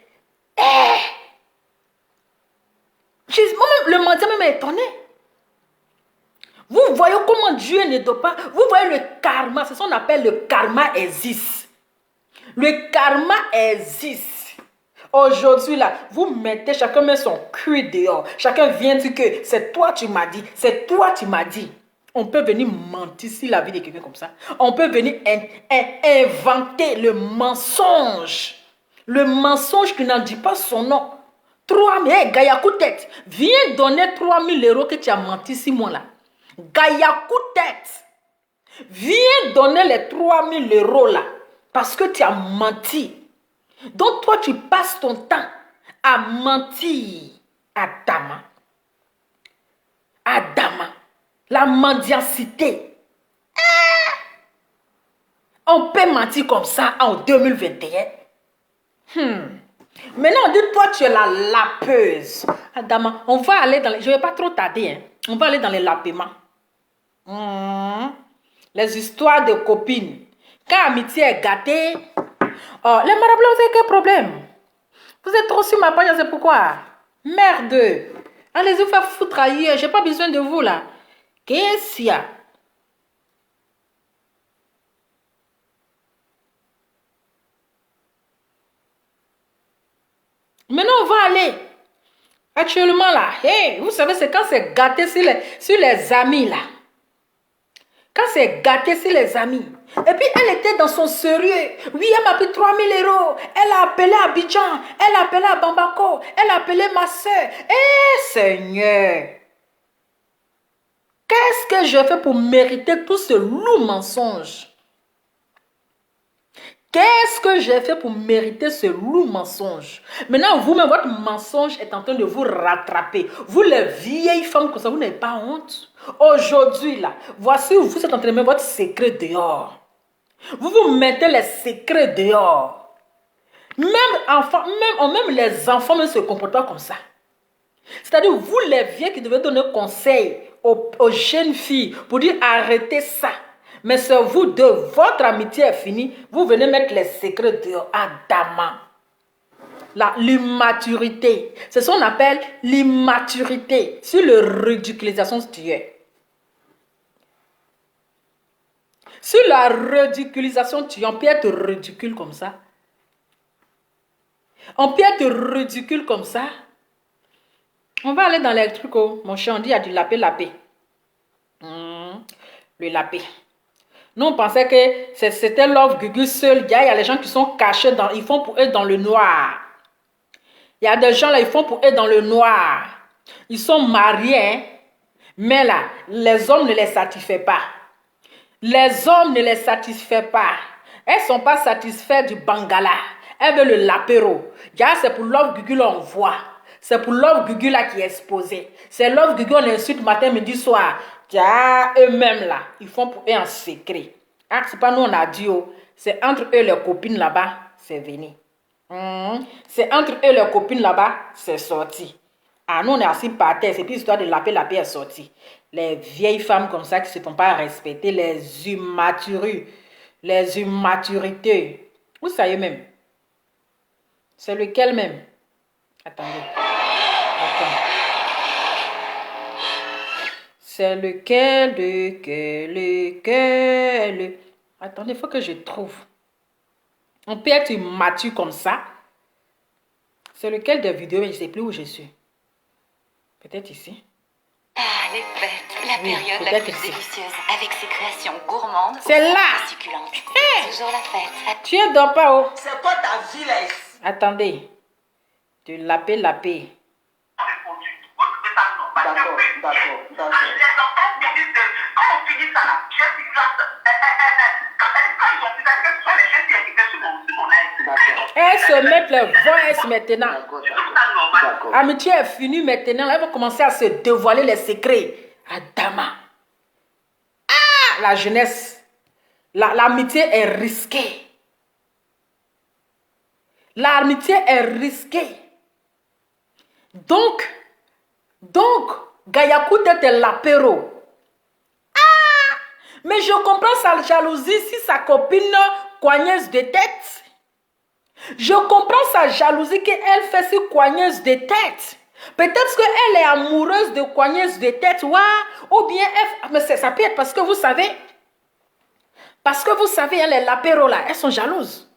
Speaker 1: Moi-même, le mendiant même est étonné. Vous voyez comment Dieu ne doit pas. Vous voyez le karma, c'est ce qu'on appelle le karma existe. Le karma existe. Aujourd'hui là, vous mettez, chacun met son cul dehors. Chacun vient dire que c'est toi tu m'as dit, c'est toi tu m'as dit. On peut venir mentir sur la vie de quelqu'un comme ça. On peut venir inventer le mensonge. Le mensonge qui n'en dit pas son nom. 3 000, Gaïa coup de tête. Viens donner 3 000 € que tu as menti 6 mois là. Gaïa coup de tête. Viens donner les 3 000 € là. Parce que tu as menti. Donc toi tu passes ton temps à mentir. Adama. La mendiancité. On peut mentir comme ça en 2021. Maintenant, on dit, toi, tu es la lapeuse. Adama, on va aller dans les... Je ne vais pas trop tarder. On va aller dans les lapements. Les histoires de copines. Quand amitié est gâtée... Oh, les marabouts, vous avez quel problème? Vous êtes trop sur ma page, c'est pourquoi? Merde. Allez-y vous faire foutre ailleurs. Je n'ai pas besoin de vous, là. Qu'est-ce qu'il y a? Maintenant, on va aller. Actuellement, là, hey, vous savez, c'est quand c'est gâté sur les amis, là. Quand c'est gâté sur les amis. Et puis, elle était dans son sérieux. Oui, elle m'a pris 3 000 €. Elle a appelé Abidjan. Elle a appelé à Bamako. Elle a appelé ma soeur. Eh, Seigneur. Qu'est-ce que je fais pour mériter tout ce lourd mensonge? Qu'est-ce que j'ai fait pour mériter ce lourd mensonge? Maintenant, vous-même, votre mensonge est en train de vous rattraper. Vous, les vieilles femmes comme ça, vous n'avez pas honte? Aujourd'hui, là, voici où vous êtes en train de mettre votre secret dehors. Vous vous mettez les secrets dehors. Même les enfants ne se comportent pas comme ça. C'est-à-dire, vous, les vieux qui devez donner conseil aux jeunes filles pour dire arrêtez ça. Mais c'est vous deux, votre amitié est finie. Vous venez mettre les secrets dehors. Adama. L'immaturité. C'est ce qu'on appelle l'immaturité. Sur la ridiculisation de Dieu. Sur la ridiculisation de Dieu, on peut être ridicule comme ça. On peut être ridicule comme ça. On va aller dans les trucs. Oh. Mon cher, on dit il y a du lapé. Le lapé. Nous, on pensait que c'était Love Gugu seul. Il y a les gens qui sont cachés, ils font pour eux dans le noir. Il y a des gens là, ils font pour eux dans le noir. Ils sont mariés, hein? Mais là, les hommes ne les satisfait pas. Les hommes ne les satisfait pas. Elles ne sont pas satisfaites du bangala. Elles veulent le lapéro. C'est pour Love Gugu là, on voit. C'est pour Love Gugu là qui est exposé. C'est Love Gugu, on insulte matin, midi, soir. Eux-mêmes là, ils font pour eux en secret. Ah, c'est pas nous on a dit, oh. C'est entre eux les copines là-bas, c'est venu. C'est entre eux et leurs copines là-bas, c'est sorti. Ah, nous, on est assis par terre, c'est plus histoire de laper est sortie. Les vieilles femmes comme ça qui ne se font pas respecter, les immaturités. Vous savez même. C'est lequel même? Attendez. Attends. C'est lequel? Attendez, il faut que je trouve. On peut être immature comme ça. C'est lequel des vidéos, mais je ne sais plus où je suis. Peut-être ici.
Speaker 3: Ah, les fêtes, la période la plus délicieuse, avec ses créations gourmandes.
Speaker 1: C'est là!
Speaker 3: Succulentes. C'est toujours la fête.
Speaker 1: Tu es dans pas haut.
Speaker 2: C'est quoi ta vie là?
Speaker 1: Attendez. De laper.
Speaker 2: D'accord. Quand on finit ça là, je suis grâce. Quand ils ont dit ça, ce sont les gens qui étaient sur mon live.
Speaker 1: Elle se met les voix maintenant. Amitié est finie maintenant. Elle va commencer à se dévoiler les secrets. Adama. Ah, la jeunesse. L'amitié est risquée. L'amitié est risquée. Donc, Gayakout était l'apéro. Ah, mais je comprends sa jalousie si sa copine coigneuse de tête. Je comprends sa jalousie qu'elle fait sur coigneuse de tête. Peut-être qu'elle est amoureuse de coigneuse de tête, ouais, ou bien mais ça peut être parce que vous savez, les lapéros là, elles sont jalouses.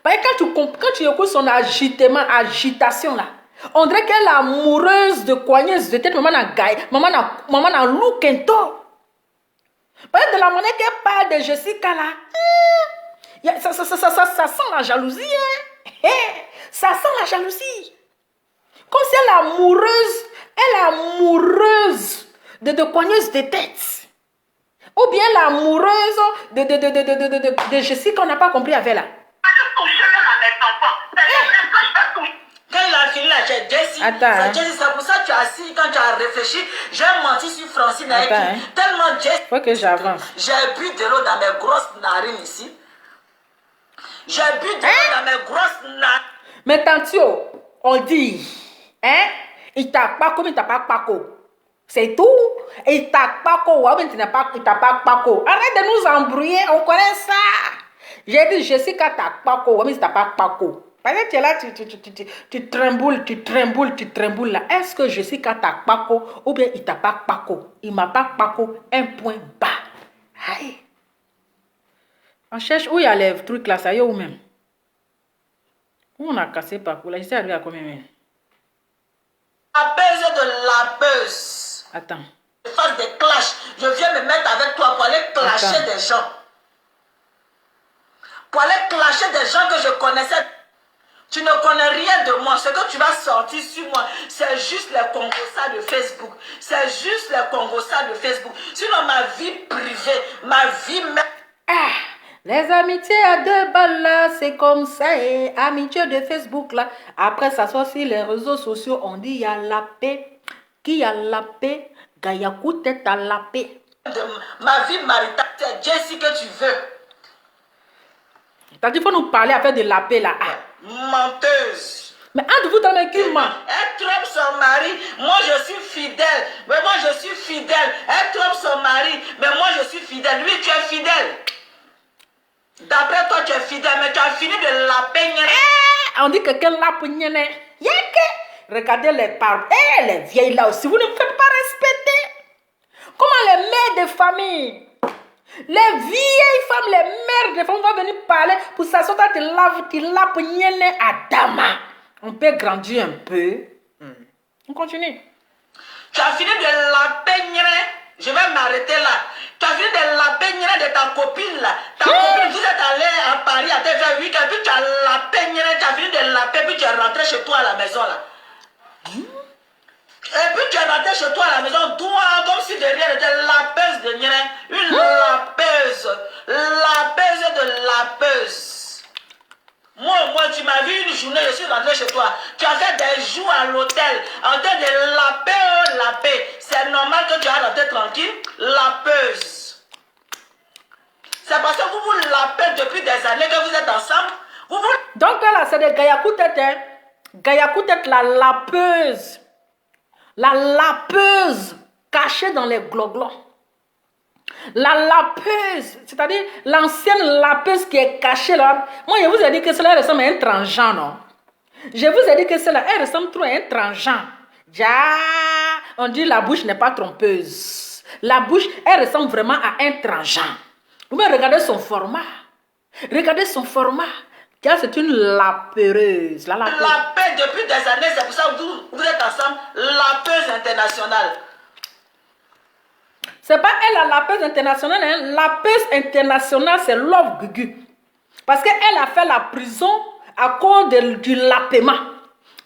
Speaker 1: Parce que quand tu écoutes son agitation là, on dirait qu'elle est amoureuse de coigneuse de tête, maman a loukento. Parce que de la manière qu'elle parle de Jessica là, ça sent la jalousie, hein? Ça sent la jalousie. Comme si elle est amoureuse de coigneuse de tête. Ou bien l'amoureuse de Jessica qu'on n'a pas compris avec là.
Speaker 2: Quand il a fini là, j'ai Jessie.
Speaker 1: Attends.
Speaker 2: C'est pour ça que tu as assis, quand tu as réfléchi, j'ai menti sur Francine avec qui. Tellement Jessie.
Speaker 1: Faut que j'avance.
Speaker 2: J'ai bu de l'eau dans mes grosses narines ici. J'ai bu de l'eau dans mes grosses narines.
Speaker 1: Mais Tantio, on dit, hein? Il t'a pas comme il t'a pas paco. C'est tout. Il t'a pas co, ou bien il t'a pas paco. Arrête de nous embrouiller, on connaît ça. J'ai dit, Jessica t'a paco, ou bien il t'a pas paco. Parce que tu es là, tu trembles là. Est-ce que Jessica t'a paco, ou bien il t'a pas paco? Il m'a pas paco, un point bas. Aïe. On cherche où il y a les trucs là, ça y est où même? Où on a cassé paco là? Je sais arrivé à combien même?
Speaker 2: La pèse de la pèse.
Speaker 1: Attends.
Speaker 2: Je fasse des clashs. Je viens me mettre avec toi pour aller clasher des gens. Pour aller clasher des gens que je connaissais. Tu ne connais rien de moi. Ce que tu vas sortir sur moi, c'est juste les congossas de Facebook. C'est juste les congossas de Facebook. Sinon, ma vie privée, ma vie...
Speaker 1: Ah, les amitiés à deux balles là, c'est comme ça. Et amitié de Facebook là. Après, ça soit sur les réseaux sociaux, on dit il y a la paix. Qui a la paix? Gayakout est à la paix.
Speaker 2: Ma vie maritale, c'est Jessie que tu veux.
Speaker 1: T'as dit qu'il faut nous parler afin de la paix là. Ah.
Speaker 2: Menteuse.
Speaker 1: Mais entre vous dans le cul, moi.
Speaker 2: Elle trompe son mari, moi je suis fidèle. Mais moi je suis fidèle. Elle trompe son mari, mais moi je suis fidèle. Lui, tu es fidèle. D'après toi, tu es fidèle, mais tu as fini de la peigner.
Speaker 1: On dit que quelqu'un l'a peigné. Regardez les parents. Les vieilles là aussi, vous ne me faites pas respecter. Comment les mères de famille, les vieilles femmes, les mères de famille vont venir parler pour s'asseoir, tu laves peigné à Dama. On peut grandir un peu. On continue.
Speaker 2: Tu as fini de la peigner. Je vais m'arrêter là. Tu as fini de la peigner de ta copine là. Ta copine, vous êtes allé à Paris à TV8, et puis tu as la peigner, tu as fini de la peigner, puis tu es rentré chez toi à la maison là. Et puis tu es rentré chez toi à la maison, toi, comme si de rien n'était la pèse de Nien. Une lapeuse. Lapeuse de lapeuse. Moi, tu m'as vu une journée, je suis rentré chez toi. Tu as fait des jours à l'hôtel en train de laper. C'est normal que tu as rentré tranquille. Lapeuse. C'est parce que vous lapez depuis des années que vous êtes ensemble.
Speaker 1: Donc là, c'est des Gaïakoutet, hein. Gaïakoutet, la lapeuse. La lapeuse cachée dans les gloglons. La lapeuse, c'est-à-dire l'ancienne lapeuse qui est cachée là. Moi, je vous ai dit que cela ressemble à un transgenre, non? Je vous ai dit que cela, elle ressemble trop à un transgenre. On dit la bouche n'est pas trompeuse. La bouche, elle ressemble vraiment à un transgenre. Vous pouvez regarder son format. Regardez son format. C'est une lapeuse. La lapeuse.
Speaker 4: Lapeuse depuis des années, c'est pour ça que vous êtes ensemble. Lapeuse internationale.
Speaker 1: C'est pas elle la lapeuse internationale. Hein. Lapeuse internationale, c'est Love Gugu. Parce qu'elle a fait la prison à cause du lapement.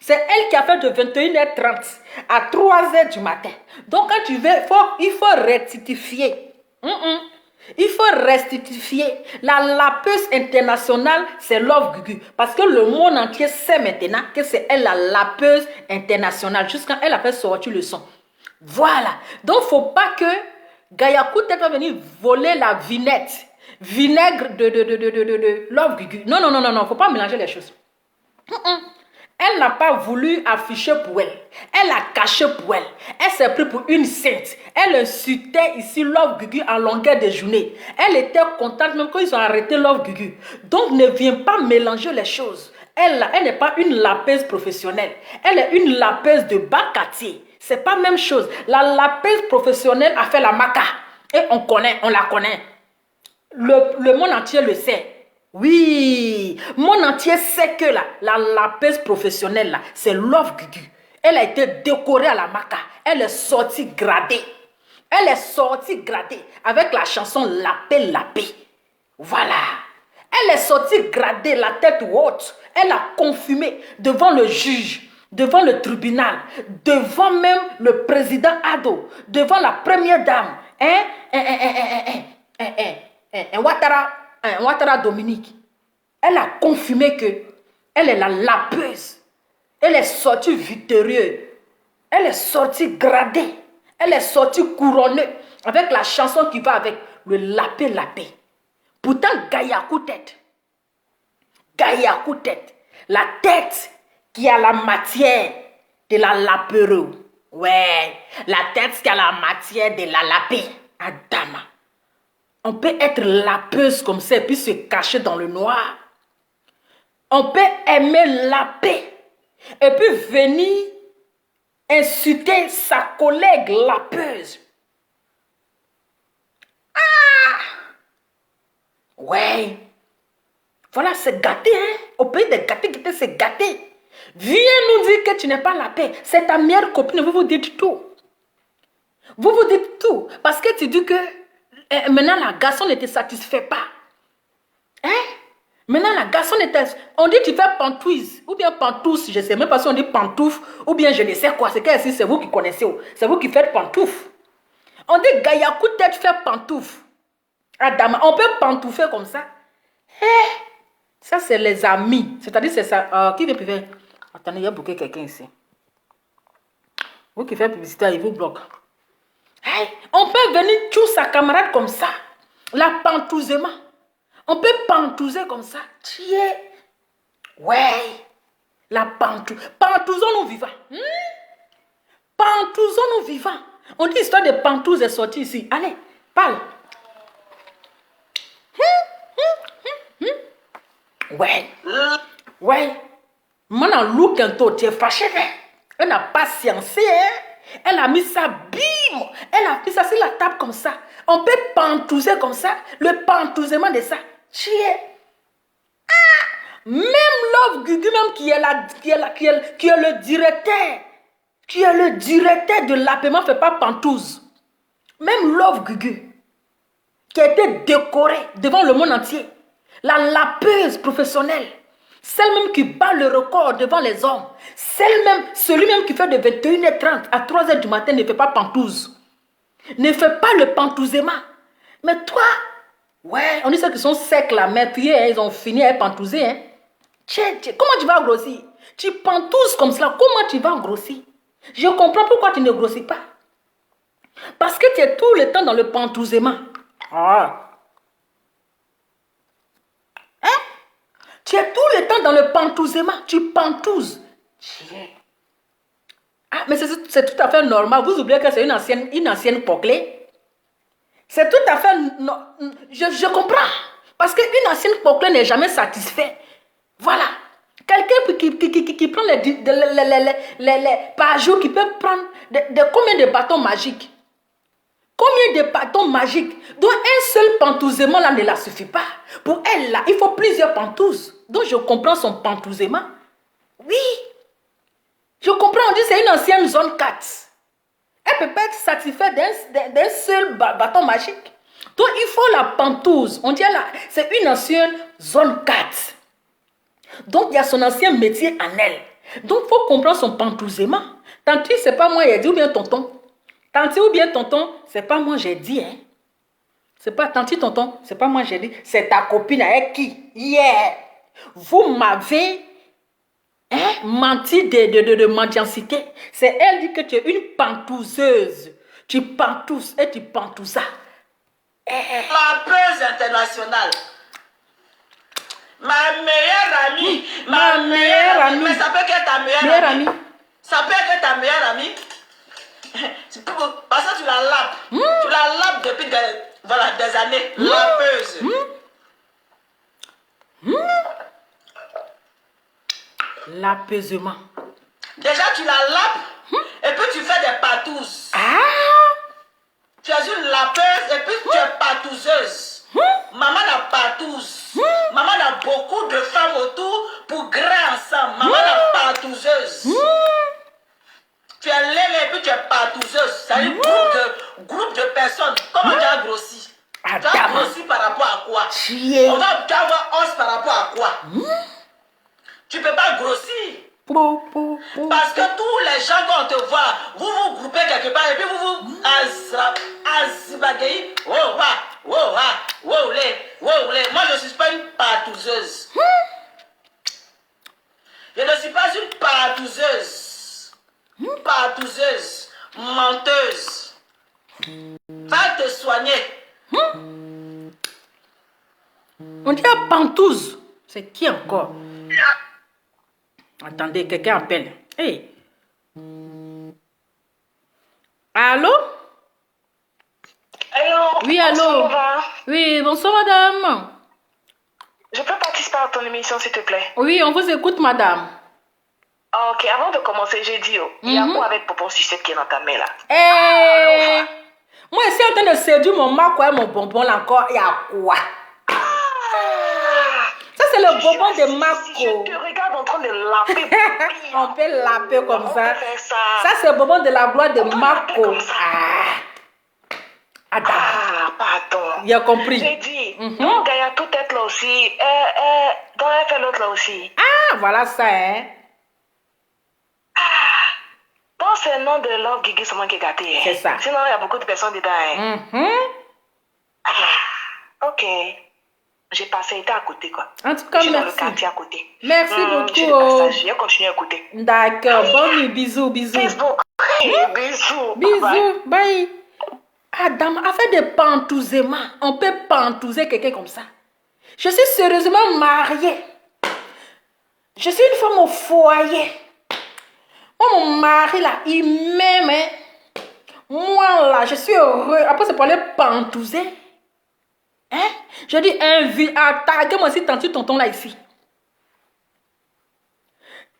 Speaker 1: C'est elle qui a fait de 21h30 à 3h du matin. Donc quand tu veux, il faut rectifier. Il faut restituer. La lapeuse internationale, c'est Love Gugu. Parce que le monde entier sait maintenant que c'est elle la lapeuse internationale. Jusqu'à elle a fait sortir le son. Voilà. Donc, il ne faut pas que Gaïakoutet va venir voler la vinaigre de Love Gugu. Non, non, non, non, non. Il ne faut pas mélanger les choses. Elle n'a pas voulu afficher pour elle. Elle a caché pour elle. Elle s'est prise pour une sainte. Elle insultait ici Love Gugu en longueur de journée. Elle était contente même quand ils ont arrêté Love Gugu. Donc ne viens pas mélanger les choses. Elle n'est pas une lapeuse professionnelle. Elle est une lapeuse de bas quartier. C'est pas la même chose. La lapeuse professionnelle a fait la maca. Et on la connaît. Le monde entier le sait. Oui, mon entier sait que la lapeuse professionnelle, là, c'est Love Gugu. Elle a été décorée à la maca. Elle est sortie gradée. Elle est sortie gradée avec la chanson Lapé Lapé. Voilà. Elle est sortie gradée, la tête haute. Elle a confirmé devant le juge, devant le tribunal, devant même le président Ado, devant la première dame. Ouattara Dominique, elle a confirmé que elle est la lapeuse. Elle est sortie victorieuse. Elle est sortie gradée. Elle est sortie couronnée avec la chanson qui va avec le lapé lapé. Pourtant, Gaïakoutet, la tête qui a la matière de la lapero. Ouais, la tête qui a la matière de la lapé. Adama. On peut être lapeuse comme ça et puis se cacher dans le noir. On peut aimer la paix et puis venir insulter sa collègue lapeuse. Ah! Ouais. Voilà, c'est gâté, hein? Au pays des gâtés, c'est gâté. Viens nous dire que tu n'es pas la paix. C'est ta meilleure copine, vous vous dites tout. Vous vous dites tout. Parce que tu dis que maintenant, la garçon ne te satisfait pas. Hein? Maintenant, la garçon ne te... On dit tu fais pantouise. Ou bien pantousse. Je ne sais même pas si on dit pantoufle. Ou bien je ne sais quoi. C'est que c'est vous qui connaissez. C'est vous qui faites pantoufle. On dit Gaïakoutet fait pantoufle. Adam, on peut pantoufler comme ça. Ça, c'est les amis. C'est-à-dire, c'est ça. Qui vient faire? Attendez, il y a bloqué quelqu'un ici. Vous qui faites publicité, il vous bloque. Hey, on peut venir tuer sa camarade comme ça. La pantousement. On peut pantouser comme ça. Tiens. Ouais. La pantouse. Pantousons-nous vivants. Pantousons-nous vivants. On dit l'histoire de pantouse est sortie ici. Allez, parle. Ouais. Ouais. Maintenant, look un peu, tu es fâché. Elle n'a pas sciencé. Elle a mis ça, bim. Elle a mis ça sur la table comme ça. On peut pantouser comme ça. Le pantousement de ça. Tiens. Même Love Gugu, même qui est le directeur. Qui est le directeur de l'APEMA, ne fait pas pantouse. Même Love Gugu, qui a été décoré devant le monde entier. La lapeuse professionnelle. Celle-même qui bat le record devant les hommes. Celui-même qui fait de 21h30 à 3h du matin ne fait pas pantouse. Ne fait pas le pantousement. Mais toi, ouais, on dit ceux qui sont secs là, mais puis ils ont fini à pantouser. Hein. Comment tu vas grossir? Tu pantouses comme cela, comment tu vas grossir? Je comprends pourquoi tu ne grossis pas. Parce que tu es tout le temps dans le pantousement. Tu es tout le temps dans le pantousement. Tu pantouzes. Ah, mais c'est tout à fait normal. Vous oubliez que c'est une ancienne poclée. C'est tout à fait... Je comprends. Parce qu'une ancienne poclée n'est jamais satisfaite. Voilà. Quelqu'un qui prend par jour, qui peut prendre combien de bâtons magiques? Combien de bâtons magiques? Donc un seul pantousement là ne la suffit pas. Pour elle là, il faut plusieurs pantouzes. Donc je comprends son pantousement. Oui. Je comprends, on dit que c'est une ancienne zone 4. Elle ne peut pas être satisfaite d'un seul bâton magique. Donc il faut la pantouse. On dit là, c'est une ancienne zone 4. Donc il y a son ancien métier en elle. Donc il faut comprendre son pantousement. Tanti, c'est pas moi, j'ai dit, ou bien tonton. Tanti ou bien tonton, c'est pas moi, j'ai dit. Hein. C'est pas tanti, tonton, c'est pas moi, j'ai dit. C'est ta copine avec qui? Yeah. Vous m'avez menti de mendiancité. C'est elle dit que tu es une pantouseuse. Tu pantouses et tu pantousas.
Speaker 4: La pause internationale. Ma meilleure amie. Ma meilleure amie. Mais ça peut être ta meilleure amie. Ça peut être ta meilleure amie. Parce que tu la lapes. Tu la lapes depuis des années. Lapeuse.
Speaker 1: L'apaisement.
Speaker 4: Déjà, tu la lapes et puis tu fais des patouses. Tu es une lapeuse et puis tu es patouseuse. Maman la patouze. Maman a beaucoup de femmes autour pour grain ensemble. Maman la patouzeuse. Tu es lélé et puis tu es patouzeuse. C'est un groupe de personnes. Comment tu as grossi? Tu as grossi par rapport à quoi? Tu vas avoir os par rapport à quoi? Tu ne peux pas grossir. Parce que tous les gens, quand on te voit, vous vous groupez quelque part et puis vous vous azibagayez. Moi, je ne suis pas une patouzeuse. Je ne suis pas une patouzeuse. Patouzeuse, menteuse. Va te soigner.
Speaker 1: On dit à pantouze. C'est qui encore? Attendez, quelqu'un appelle. Hey. Allô?
Speaker 5: Allô?
Speaker 1: Oui, allô? Oui, bonsoir, madame.
Speaker 5: Je peux participer à ton émission, s'il te plaît?
Speaker 1: Oui, on vous écoute, madame.
Speaker 5: Ok, avant de commencer, j'ai dit, il y a quoi avec Popon Sucette qui est dans ta main, là?
Speaker 1: Moi, je suis en train de séduire mon marco et mon bonbon, là encore. Il y a quoi? Ça, c'est le bonbon de Marco.
Speaker 5: Si je te regarde en train de laper.
Speaker 1: On peut laper comme ça.
Speaker 5: On peut faire ça.
Speaker 1: Ça, c'est le bonbon de la gloire de Marco.
Speaker 5: Pardon.
Speaker 1: Il a compris.
Speaker 5: J'ai dit, donc il y a toute tête là aussi. Dans la fait l'autre là aussi.
Speaker 1: Ah, voilà ça, hein.
Speaker 5: Bon, c'est le nom de Love Guigui seulement qui est gâté.
Speaker 1: C'est ça.
Speaker 5: Sinon, il y a beaucoup de personnes dedans. Ok. J'ai passé, été à côté, quoi.
Speaker 1: En tout cas,
Speaker 5: merci.
Speaker 1: merci.
Speaker 5: Dans le quartier à côté.
Speaker 1: Merci beaucoup.
Speaker 5: J'ai passage, j'ai continué à écouter.
Speaker 1: D'accord. Bon nuit, bisous.
Speaker 5: Facebook. Bisous.
Speaker 1: Bisous. Bye. Adam a fait des pantousements. On peut pantouser quelqu'un comme ça. Je suis sérieusement mariée. Je suis une femme au foyer. Moi, mon mari, là, il m'aime. Hein? Moi, là, je suis heureux. Après, c'est pour aller pantouser. Hein? Je dis, taguez-moi si tanti tonton là ici.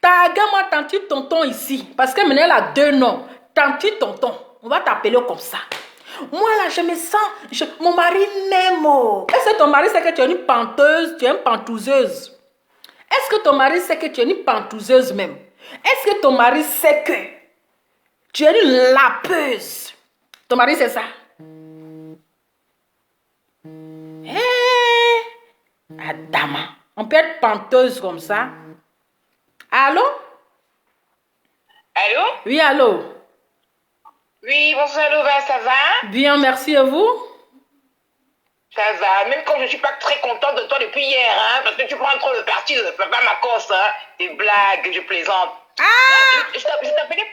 Speaker 1: Taguez-moi tanti tonton ici. Parce que maintenant, elle a 2 noms. Tanti tonton. On va t'appeler comme ça. Moi, là, je me sens... mon mari m'aime. Est-ce que ton mari sait que tu es une panteuse, tu es une pantouseuse? Est-ce que ton mari sait que tu es une pantouseuse même? Est-ce que ton mari sait que tu es une lapeuse? Ton mari sait ça? Adama. On peut être panteuse comme ça. Allô?
Speaker 5: Allô?
Speaker 1: Oui, allô?
Speaker 5: Oui, bonsoir Louvain, ça va?
Speaker 1: Bien, merci à vous.
Speaker 5: Ça va, même quand je ne suis pas très contente de toi depuis hier, hein, parce que tu prends trop le parti de papa Macos, hein, des blagues, je plaisante. Je t'appelais.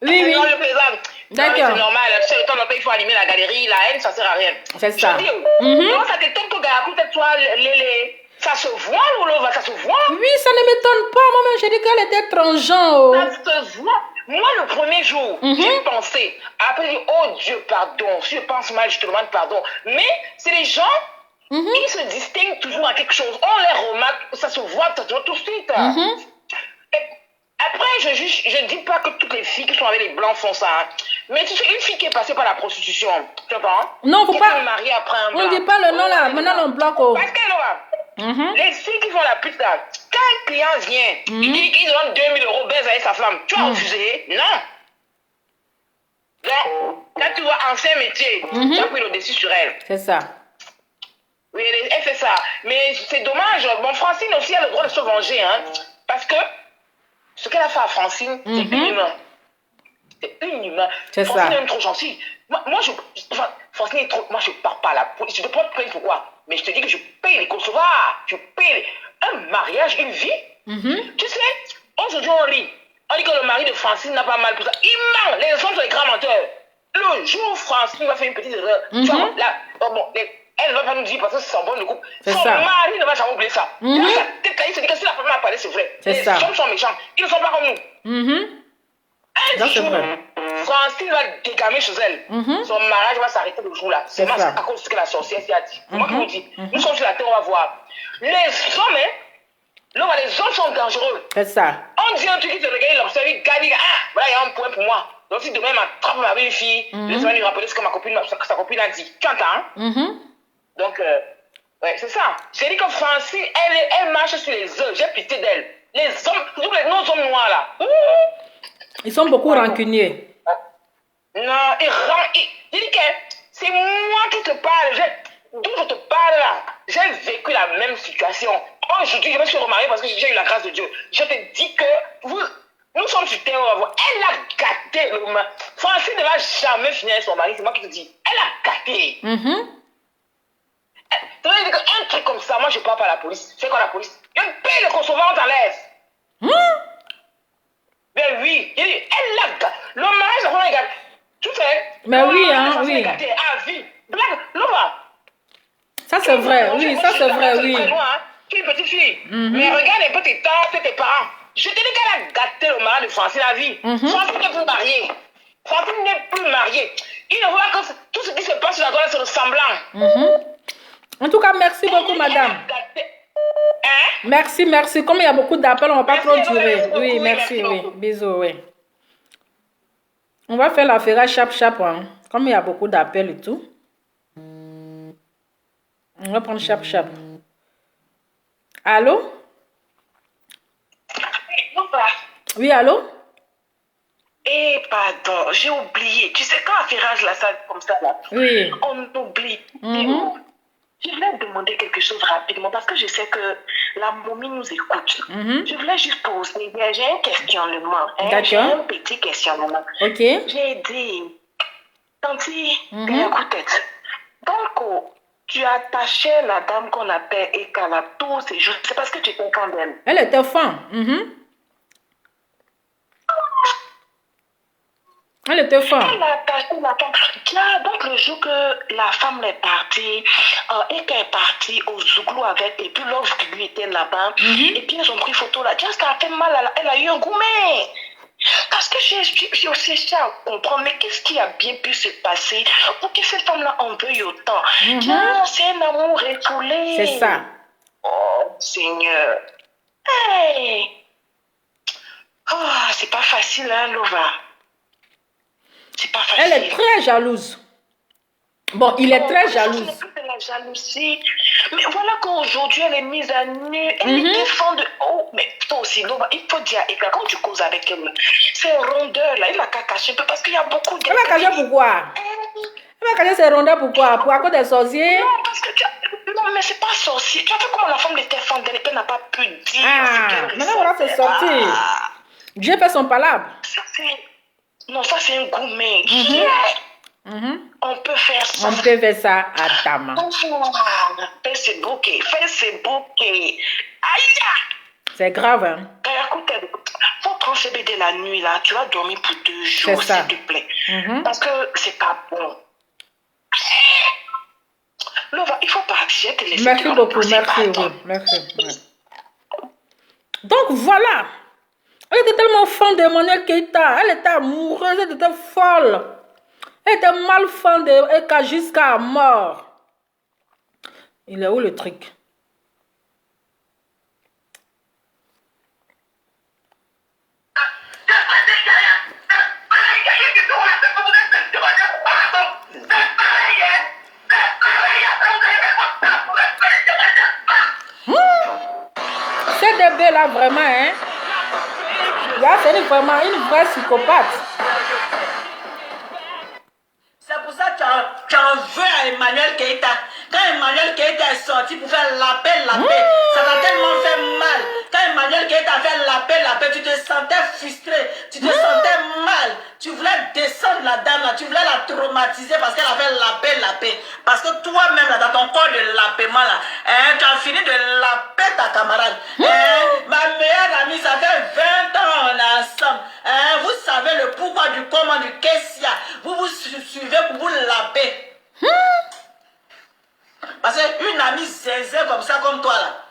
Speaker 1: Oui.
Speaker 5: Non, je plaisante.
Speaker 1: D'accord.
Speaker 5: C'est normal, tu sais, le temps il faut animer la galerie, la haine, ça sert à rien.
Speaker 1: C'est ça.
Speaker 5: Non, ça t'étonne que Garakou, peut-être toi, Lélé. Ça se voit, Lolo, ça se voit.
Speaker 1: Oui, ça ne m'étonne pas. Moi-même, j'ai dit qu'elle était transgenre. Oh.
Speaker 5: Ça se voit. Moi, le premier jour, j'ai pensé. Après, j'ai dit, oh Dieu, pardon. Si je pense mal, je te demande pardon. Mais c'est les gens, ils se distinguent toujours à quelque chose. On les remarque, ça se voit tout de suite. Et après, je dis pas que toutes les filles qui sont avec les blancs font ça. Hein. Mais tu sais, une fille qui est passée par la prostitution, tu entends?
Speaker 1: Non, faut
Speaker 5: qui
Speaker 1: pas.
Speaker 5: mariée après un blanc.
Speaker 1: On dit pas le nom là. Maintenant, on bloque. Oh.
Speaker 5: Parce que les filles qui font la pute là, quand un client vient, il dit qu'il donne 2000 € baise avec sa femme, tu as refusé? Non. Donc, quand tu vois ancien métier, tu as pris le dessus sur elle.
Speaker 1: C'est ça.
Speaker 5: Oui, elle fait ça. Mais c'est dommage. Bon, Francine aussi a le droit de se venger, hein. Parce que ce qu'elle a fait à Francine, c'est inhumain. C'est inhumain.
Speaker 1: C'est
Speaker 5: Francine
Speaker 1: ça.
Speaker 5: est même trop gentille. Francine est trop. Moi, je ne pars pas là. Je ne peux pas te plaindre pourquoi. Mais je te dis que je paye les concevoirs. Je paye un mariage, une vie. Tu sais, aujourd'hui, on rit. On dit que le mari de Francine n'a pas mal pour ça. Il ment. Les hommes sont des grands menteurs. Le jour où Francine va faire une petite erreur, tu vois, là, elle ne va pas nous dire parce que c'est son bon de couple. Son mari ne va jamais oublier ça. Il se dit que si la femme a parlé, c'est vrai. Les hommes sont méchants. Ils ne sont pas comme nous. Un jour, Francine va dégamer chez elle. Son mariage va s'arrêter le jour-là. C'est à cause de ce que la sorcière s'y a dit. Moi qui vous dis, nous sommes sur la terre, on va voir. Les hommes, là, les hommes sont dangereux.
Speaker 1: C'est ça.
Speaker 5: On dit un truc qui te regarde, il observe, il gagne, voilà, il y a un point pour moi. Donc si demain, il m'attrape ma belle fille, laisse-moi lui rappeler ce que sa copine a dit. Tu entends? Donc, ouais, c'est ça. J'ai dit que Francine, elle marche sur les œufs. J'ai pitié d'elle. Les hommes, surtout nos hommes noirs là.
Speaker 1: Ils sont beaucoup rancuniers.
Speaker 5: Non, j'ai dit que c'est moi qui te parle. D'où je te parle là, j'ai vécu la même situation. Aujourd'hui, je me suis remariée parce que j'ai eu la grâce de Dieu. Je te dis que nous sommes sur terre, on va voir. Elle a gâté le mari. Francine ne va jamais finir avec son mari, c'est moi qui te dis. Elle a gâté. Un truc comme ça, moi je ne parle pas à la police. C'est quoi la police? Je paye le concevoir, on t'enlève. Mais oui, elle a gâté. Le mariage, on a gâté. Tu sais?
Speaker 1: Mais oui, hein, oui.
Speaker 5: Gâté à vie. Blague, Lova.
Speaker 1: Ça c'est vrai, oui, ça c'est vrai, oui.
Speaker 5: Tu es une petite fille. Mais regarde un peu tes tantes et tes parents. Je te dis qu'elle a gâté le mari de Francine à vie. Francine n'est plus mariée. Francine n'est plus mariée. Il ne voit que tout ce qui se passe sur la toile, c'est le semblant.
Speaker 1: En tout cas, merci beaucoup, madame. Merci, merci. Comme il y a beaucoup d'appels, on ne va pas trop durer. Oui, merci, oui. Bisous, oui. On va faire l'affaire chap-chap, hein. Comme il y a beaucoup d'appels et tout. On va prendre chap-chap. Allô? Oui, allô?
Speaker 6: Eh, pardon, j'ai oublié. Tu sais, quand affairage la salle comme ça, là,
Speaker 1: oui.
Speaker 6: On oublie. Je voulais demander quelque chose rapidement parce que je sais que la momie nous écoute. Je voulais juste poser. J'ai un questionnement. J'ai un petit questionnement.
Speaker 1: Ok.
Speaker 6: J'ai dit, Tanti, écoute, donc, tu attachais la dame qu'on appelle Ekala tous ces jours. C'est parce que tu étais fan d'elle.
Speaker 1: Elle était fan. Elle était fan.
Speaker 6: Elle a attaché la dame. Donc, le jour que la femme est partie, et qu'elle est partie au Zouglou avec, et puis l'autre qui lui était là-bas, et puis ils ont pris photo là. Tiens, ça a fait mal, elle a eu un gourmet. Parce que j'ai aussi ça à comprendre, mais qu'est-ce qui a bien pu se passer pour que cette femme-là en veuille autant? Tiens, c'est un amour écoulé.
Speaker 1: C'est ça.
Speaker 6: Oh, Seigneur. Hey. Oh, c'est pas facile, hein, Lova. C'est pas facile.
Speaker 1: Elle est très jalouse. Bon, il est très jalouse.
Speaker 6: Ce n'est plus de la jalousie. Mais voilà qu'aujourd'hui, elle est mise à nu. Elle défend de... Oh, mais toi aussi, Nova, il faut dire, et quand tu causes avec elle, c'est rondeur, là, il a qu'à cacher un peu parce qu'il y a beaucoup de...
Speaker 1: Elle va cacher pourquoi? Elle va cacher ses rondeurs pourquoi? Pour à cause des sorciers?
Speaker 6: Non, parce que non, mais c'est pas sorcier. Tu as vu comment la femme était fan d'elle et qu'elle n'a pas pu dire.
Speaker 1: Maintenant, voilà, c'est sorti. Dieu fait son palabre.
Speaker 6: Non, ça, c'est un gourmet. On peut faire ça.
Speaker 1: On peut faire ça à ta main.
Speaker 6: Fais ce bouquet. Aïe!
Speaker 1: C'est grave, hein?
Speaker 6: Écoute, faut prendre CBD la nuit, là. Tu vas dormir pour 2 jours, s'il te plaît. Parce que c'est pas bon. Lova, il faut parler parti. Je vais te laisser.
Speaker 1: Merci
Speaker 6: tu vas
Speaker 1: beaucoup,
Speaker 6: reposer
Speaker 1: merci,
Speaker 6: par toi.
Speaker 1: oui, merci. Ouais. Donc voilà, elle était tellement fan d'Emmanuel Keïta, elle était amoureuse, elle était folle. Elle était mal fan de Eka jusqu'à mort. Il est où le truc? Cette bébé là vraiment, hein? Là, c'est vraiment une vraie psychopathe.
Speaker 4: C'est pour ça que tu en veux à Emmanuel Keïta. Quand Emmanuel Keïta est sorti pour faire la paix, ça t'a tellement fait mal. Quand Emmanuel Keïta a fait la paix, tu te sentais frustré, tu te sentais mal. Tu voulais descendre la dame là, tu voulais la traumatiser parce qu'elle a fait la paix. Parce que toi-même là, dans ton corps de l'apaisement là, tu as fini de laper ta camarade. Ma meilleure amie, ça fait 20 ans on est ensemble. Vous savez le pourquoi du comment du qu'est-ce qu'il y a. Vous vous suivez pour vous laper. Parce qu'une amie zinzin comme ça, comme toi là,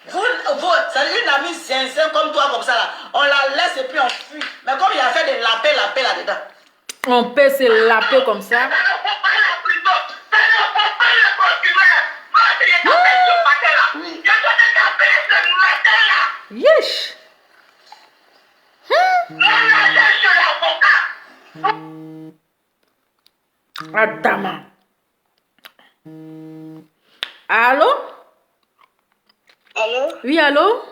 Speaker 4: c'est une amie zinzin comme toi comme ça là, on la laisse et puis on fuit. Mais comme il a fait des lapés là-dedans.
Speaker 1: On peut se laper comme ça. Yesh. Adama. Allô?
Speaker 6: Allô?
Speaker 1: Oui, allô?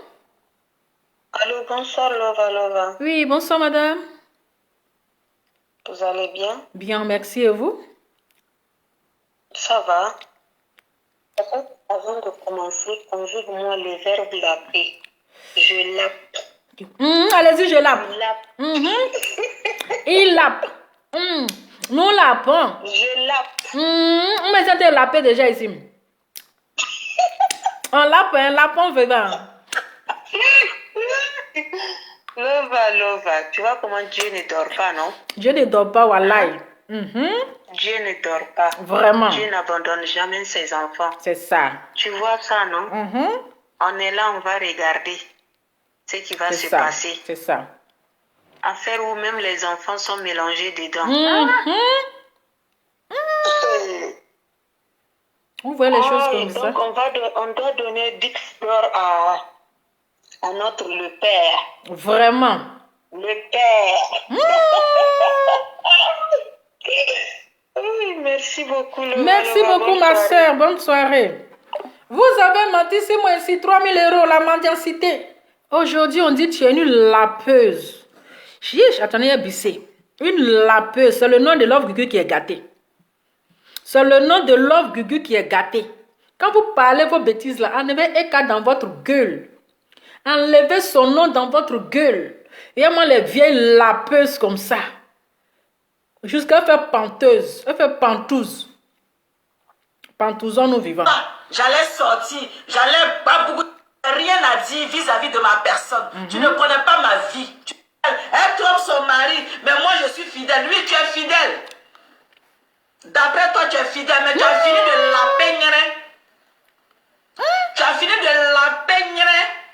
Speaker 6: Allô, bonsoir, Lova.
Speaker 1: Oui, bonsoir, madame.
Speaker 6: Vous allez bien?
Speaker 1: Bien, merci, et vous?
Speaker 6: Ça va. Avant de commencer, conjugue-moi le verbe laper. Je lape.
Speaker 1: Allez-y, je lape.
Speaker 6: Je lape.
Speaker 1: Il lape. Nous lapons.
Speaker 6: Je lape.
Speaker 1: On m'a dit laper déjà ici. On lape, un lapon vivant.
Speaker 6: Lova, tu vois comment Dieu ne dort pas, non?
Speaker 1: Dieu ne dort pas, wallahi.
Speaker 6: Dieu ne dort pas.
Speaker 1: Vraiment.
Speaker 6: Dieu n'abandonne jamais ses enfants.
Speaker 1: C'est ça.
Speaker 6: Tu vois ça, non? On est là, on va regarder ce qui va se passer.
Speaker 1: C'est ça.
Speaker 6: Affaire où même les enfants sont mélangés dedans.
Speaker 1: On voit les choses comme
Speaker 6: donc
Speaker 1: ça.
Speaker 6: on doit donner 10 fleurs à notre le Père.
Speaker 1: Vraiment.
Speaker 6: Le Père. Oui, merci beaucoup.
Speaker 1: Merci beaucoup, ma soeur. Bonne soirée. Vous avez menti, c'est moi ici, 3 000 €, la mendicité. Aujourd'hui, on dit que tu es une lapeuse. Chiche, attendez, Bissé. Une lapeuse, c'est le nom de Love Gugu qui est gâté. C'est le nom de Love Gugu qui est gâté. Quand vous parlez vos bêtises là, enlevez Eka dans votre gueule. Enlevez son nom dans votre gueule. Et moi, les vieilles lapeuses comme ça. Jusqu'à faire panteuse. Elle fait pantouse. Pantousons nous vivants.
Speaker 4: J'allais sortir. J'allais pas beaucoup. Rien à dire vis-à-vis de ma personne. Tu ne connais pas ma vie. Elle trompe son mari. Mais moi, je suis fidèle. Lui, tu es fidèle. D'après toi, tu es fidèle. Mais tu as fini de la peigner. Tu as fini de la peigner.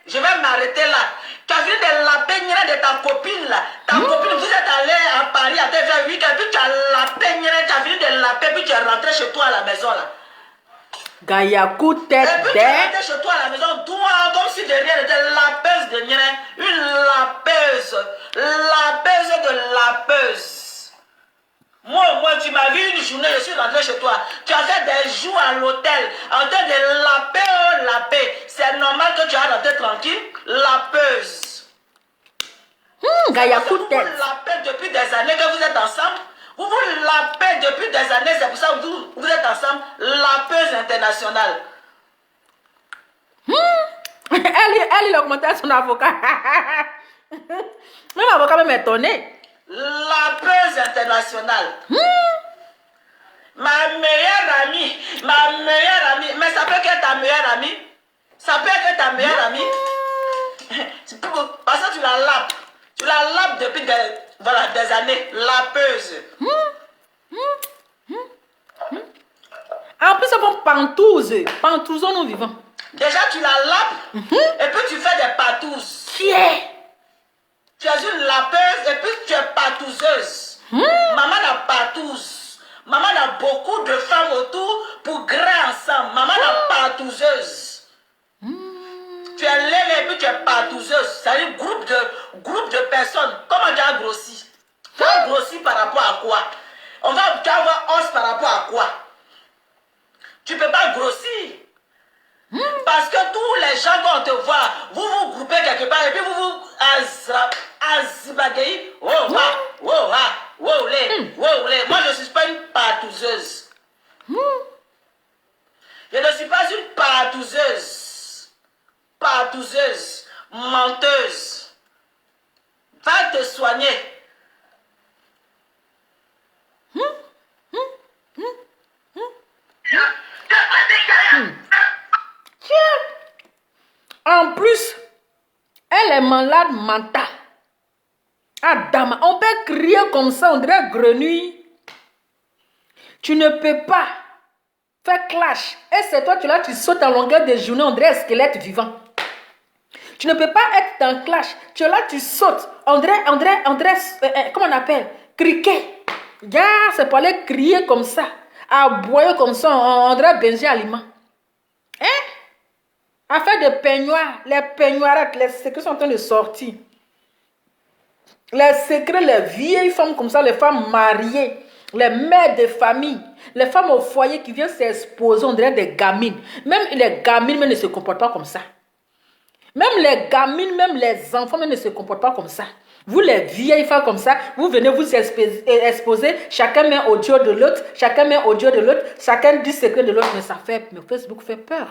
Speaker 4: Je vais m'arrêter là. Tu as fini de la peigner de ta copine là. Ta copine, vous êtes allé à Paris à te faire 8 ans. Puis tu as la peigner. Tu as fini de la peigner. Puis tu es rentré chez toi à la maison là.
Speaker 1: Gayakou tête
Speaker 4: et puis tu es rentré chez toi à la maison. Toi, comme si de rien n'était. Lapeuse de rien. Une lapeuse. Lapeuse de lapeuse. Moi, tu m'as vu une journée, je suis rentré chez toi. Tu as fait des jours à l'hôtel, en train de laper. C'est normal que tu as rentré tranquille. Lapeuse.
Speaker 1: Gayakou tête.
Speaker 4: Vous lapez depuis des années que vous êtes ensemble. Vous vous lapez depuis des années, c'est pour ça que vous êtes ensemble. Lapeuse internationale.
Speaker 1: Elle, il a augmenté à son avocat. Même l'avocat même étonné.
Speaker 4: Lapeuse internationale. Ma meilleure amie. Mais ça peut être ta meilleure amie. Ça peut être ta meilleure amie. Parce que tu la lapes. Tu la lapes depuis des années. Lapeuse.
Speaker 1: En plus, ça va pantousons nous vivants.
Speaker 4: Déjà, tu la lapes et puis tu fais des patous.
Speaker 1: Qui est?
Speaker 4: Tu es une lapeuse et puis tu es patouseuse. Maman a patouze. Maman a beaucoup de femmes autour pour grain ensemble. Maman a patouzeuse. Tu es lélé et puis tu es patouzeuse. C'est-à-dire groupe de personnes. Comment tu as grossi? Tu as grossi par rapport à quoi? Tu vas avoir os par rapport à quoi? Tu ne peux pas grossir. Parce que tous les gens quand on te voit, vous vous groupez quelque part et puis vous azibagayez. Moi je ne suis pas une patouzeuse. Je ne suis pas une patouzeuse. Patouzeuse, menteuse. Va te soigner.
Speaker 1: En plus, elle est malade mentale. Ah, dame, on peut crier comme ça, on dirait grenouille. Tu ne peux pas faire clash. Et c'est toi, tu sautes en longueur de journée, on dirait un squelette vivant. Tu ne peux pas être dans clash. Tu es là, tu sautes. On dirait, comment on appelle? Criquet. Regarde, c'est pour aller crier comme ça. Aboyer comme ça, on dirait Benji Aliment. Hein? À faire des peignoirs, les peignoirs, les secrets sont en train de sortir. Les secrets, les vieilles femmes comme ça, les femmes mariées, les mères de famille, les femmes au foyer qui viennent s'exposer, on dirait des gamines. Même les gamines même ne se comportent pas comme ça. Même les gamines, même les enfants même ne se comportent pas comme ça. Vous les vieilles femmes comme ça, vous venez vous exposer, chacun met audio de l'autre, chacun dit secret de l'autre, mais Facebook fait peur.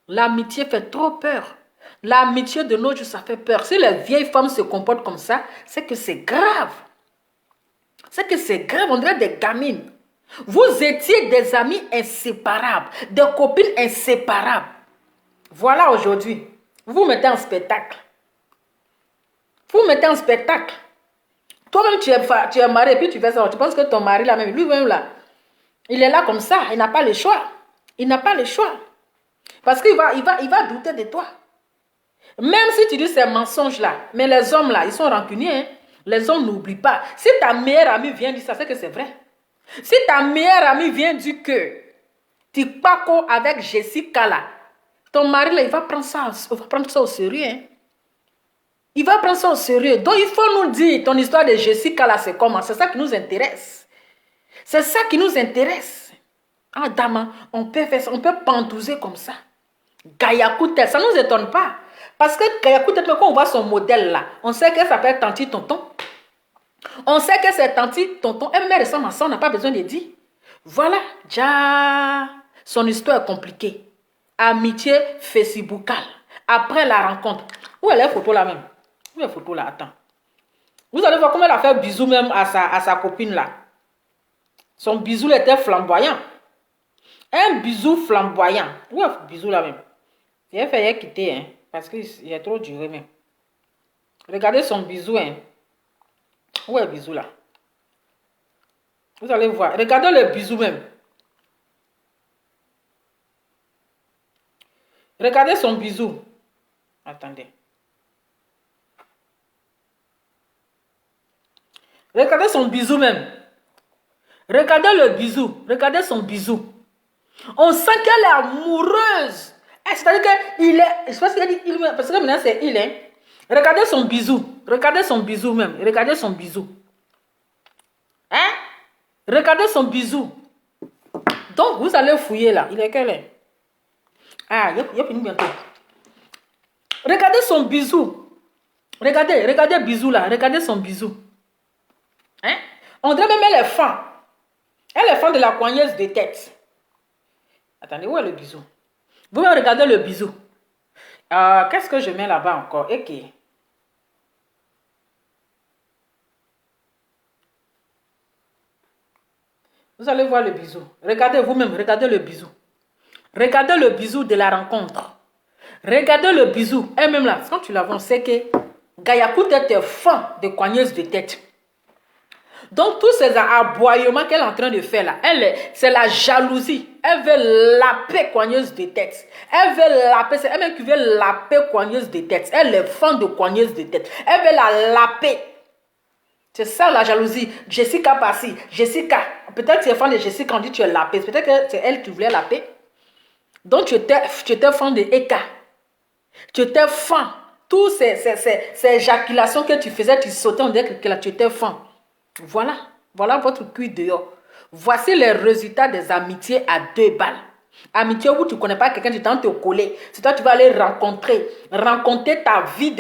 Speaker 1: L'amitié fait trop peur. L'amitié de nos jours, ça fait peur. Si les vieilles femmes se comportent comme ça, c'est que c'est grave. C'est que c'est grave, on dirait des gamines. Vous étiez des amis inséparables, des copines inséparables. Voilà aujourd'hui, vous mettez en spectacle. Vous mettez en spectacle. Toi-même, tu es marié et puis tu fais ça. Tu penses que ton mari, là même, lui-même, là, il est là comme ça. Il n'a pas le choix. Il n'a pas le choix. Parce qu'il va douter de toi. Même si tu dis ces mensonges-là, mais les hommes là, ils sont rancuniers. Hein? Les hommes n'oublient pas. Si ta meilleure amie vient dire ça, c'est que c'est vrai. Si ta meilleure amie vient dire que tu pacos avec Jessica là, ton mari là, il va prendre ça au sérieux. Hein? Il va prendre ça au sérieux. Donc il faut nous dire, ton histoire de Jessica là, c'est comment? C'est ça qui nous intéresse. C'est ça qui nous intéresse. Ah, dame, on peut faire ça, on peut pantouser comme ça. Gaïakoutel, ça ne nous étonne pas. Parce que Gaïakoutel, quand on voit son modèle là, on sait qu'elle s'appelle Tanti Tonton. On sait que c'est Tanti Tonton. Elle me ressemble à ça, on n'a pas besoin de dire. Voilà, déjà, son histoire est compliquée. Amitié facebookale. Après la rencontre. Où est la photo là même? Où est la photo là? Attends. Vous allez voir comment elle a fait bisou même à sa copine là. Son bisou était flamboyant. Un bisou flamboyant. Où est le bisou là même? Il a failli quitter, hein, parce qu'il est trop duré même. Regardez son bisou, hein. Où est le bisou là? Vous allez voir. Regardez le bisou même. Regardez son bisou. Attendez. Regardez son bisou même. Regardez le bisou. Regardez son bisou. On sent qu'elle est amoureuse. C'est-à-dire qu'il est... Je pense qu'il a dit il, parce que maintenant c'est il. Hein. Regardez son bisou. Regardez son bisou même. Regardez son bisou. Hein? Regardez son bisou. Donc vous allez fouiller là. Il est quel est? Ah, il a fini bientôt. Regardez son bisou. Regardez bisou là. Regardez son bisou. Hein? On dirait même elle est fan. Elle est fan de la coigneuse de tête. Attendez, où est le bisou? Vous regardez le bisou. Qu'est-ce que je mets là-bas encore? Ok. Vous allez voir le bisou. Regardez vous-même, regardez le bisou. Regardez le bisou de la rencontre. Regardez le bisou. Elle-même là, quand tu la vois, on sait que Gaïakout était fan de coigneuse de tête. Donc, tous ces aboiements qu'elle est en train de faire là, c'est la jalousie. Elle veut laper cogneuse de tête. Elle veut laper, c'est elle-même qui veut laper cogneuse de tête. Elle est fan de cogneuse de tête. Elle veut la laper. C'est ça la jalousie. Jessica Passy. Jessica. Peut-être que tu es fan de Jessica, on dit que tu es lapée. Peut-être que c'est elle qui voulait laper. Donc, tu étais fan de Eka. Tu étais fan. Toutes ces éjaculations que tu faisais, tu sautais, on dirait que tu étais fan. Voilà. Voilà votre cuir dehors. Voici les résultats des amitiés à 2 balles. Amitié où tu ne connais pas quelqu'un, tu tentes de te coller. C'est toi, tu vas aller rencontrer ta vie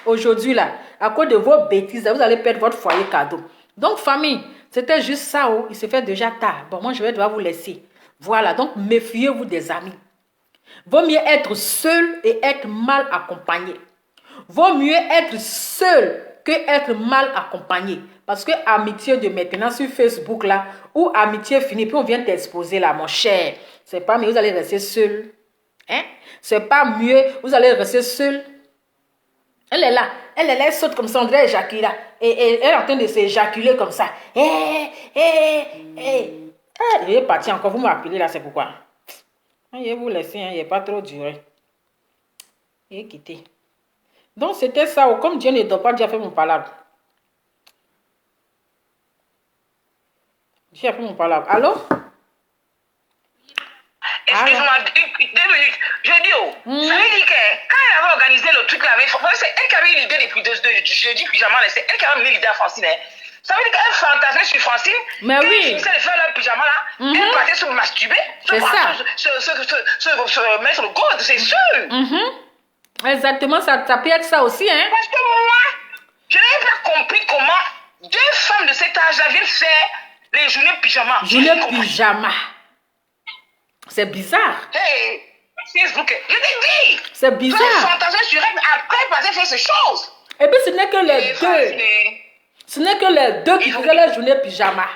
Speaker 1: Aujourd'hui, là, à cause de vos bêtises, vous allez perdre votre foyer cadeau. Donc, famille, c'était juste ça. Oh, il se fait déjà tard. Bon, moi, je vais devoir vous laisser. Voilà, donc méfiez-vous des amis. Vaut mieux être seul et être mal accompagné. Vaut mieux être seul que être mal accompagné. Parce que amitié de maintenant sur Facebook là, ou amitié finie, puis on vient t'exposer là, mon cher. C'est pas mieux, vous allez rester seul. Hein? C'est pas mieux, vous allez rester seul. Elle est là, elle saute comme ça, on dirait éjaculer là. Et elle est en train de s'éjaculer comme ça. Il est parti encore, vous m'appelez là, c'est pourquoi. Je vais vous laisser, il n'est pas trop duré. Il est quitté. Donc c'était ça, comme Dieu ne dort pas, Dieu a fait mon palabre. J'ai fait mon palabre. Allô?
Speaker 5: Excuse-moi, 2 minutes. Je dis, ça veut dire que quand elle avait organisé le truc là, c'est elle qui avait eu l'idée depuis jeudi pyjama, c'est elle qui avait mis l'idée à Francine. Hein. Ça veut dire qu'elle fantasmait sur Francine.
Speaker 1: Mais oui.
Speaker 5: Elle finissait de faire leur pyjama là, elle partait se masturber, se mettre le code, c'est sûr.
Speaker 1: Exactement, ça peut être ça aussi, hein.
Speaker 5: Parce que moi, je n'avais pas compris comment 2 femmes de cet âge-là viennent faire les journées pyjama.
Speaker 1: Journée pyjama. C'est bizarre.
Speaker 5: Hey, Facebook, je t'ai dit.
Speaker 1: C'est bizarre.
Speaker 5: Faire fantasmer sur elle, après passer faire ces choses.
Speaker 1: Et puis ce n'est que les deux. Ce n'est que les deux qui faisaient la journée pyjama.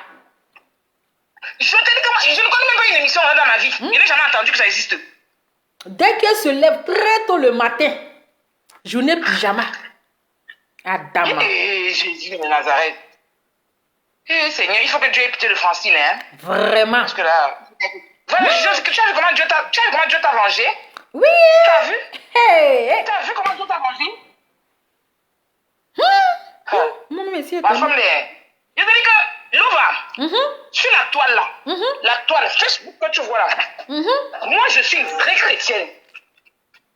Speaker 5: Je te dis comment, je ne connais même pas une émission là dans ma vie. Je n'ai jamais entendu que ça existe.
Speaker 1: Dès qu'elle se lève très tôt le matin, journée pyjama. Adama.
Speaker 5: Jésus de Nazareth. Seigneur, il faut que Dieu ait pitié de Francine. Hein?
Speaker 1: Vraiment.
Speaker 5: Parce que là, voilà, tu as vu comment Dieu t'a vengé?
Speaker 1: Oui.
Speaker 5: Tu as vu?
Speaker 1: Hey.
Speaker 5: Tu as vu comment Dieu t'a vengé?
Speaker 1: Mon monsieur.
Speaker 5: Ma femme, je te dis que Lova, sur la toile là, la toile Facebook que tu vois là, moi je suis une vraie chrétienne.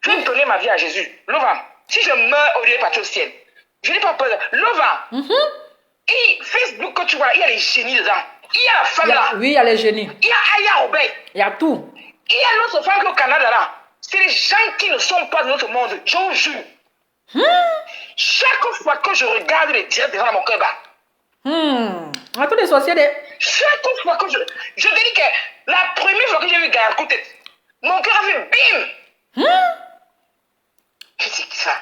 Speaker 5: Je vais donner ma vie à Jésus. Lova, si je meurs au lieu de partir au ciel, je n'ai pas peur. Lova, et Facebook que tu vois, il y a les génies dedans. Il y a la femme là.
Speaker 1: Oui, il y a les génies.
Speaker 5: Il y a Aya Robert.
Speaker 1: Il y a tout.
Speaker 5: Il y a l'autre femme qui est au Canada là. C'est les gens qui ne sont pas de notre monde. Je vous jure. Chaque fois que je regarde les directs devant mon cœur bat.
Speaker 1: À tous les sorciers.
Speaker 5: Chaque fois que je te dis que la première fois que j'ai vu Gaïa Koutet, mon cœur a fait bim. Qu'est-ce que c'est ça?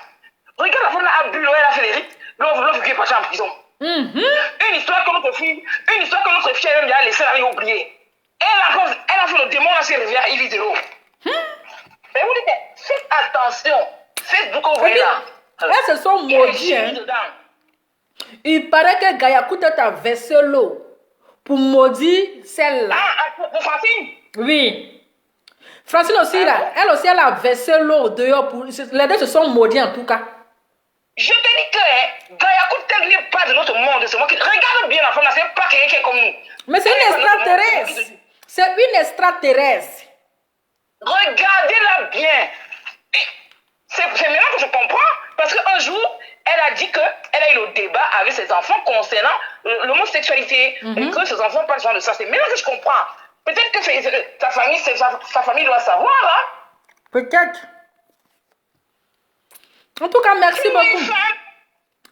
Speaker 5: Regarde la femme là, a bu, elle a fait les rites. L'autre qui est parti en prison. Une histoire que notre fille elle a laissé la vie oubliée. Elle a fait le démon à ses rivières, il vit de l'eau. Mais vous dites, faites attention. Facebook, vous voyez là.
Speaker 1: Elles se sont maudits. Hein. Il paraît que Gaïa Koutet a versé l'eau pour maudire celle-là.
Speaker 5: Pour Francine?
Speaker 1: Oui. Francine aussi, là, elle a versé l'eau dehors. Les deux se sont maudits en tout cas.
Speaker 5: Je te dis que Gaïa Koutet n'est pas de notre monde. C'est moi qui... Regarde bien la femme, c'est pas quelqu'un qui est comme nous.
Speaker 1: Mais c'est une extraterrestre. C'est une extraterrestre.
Speaker 5: Regardez-la bien. C'est maintenant que je comprends. Parce qu'un jour, elle a dit qu'elle a eu le débat avec ses enfants concernant l'homosexualité. Et que ses enfants parlent genre de ça. C'est maintenant que je comprends. Peut-être que sa famille doit savoir. Hein?
Speaker 1: Peut-être. En tout cas, merci beaucoup.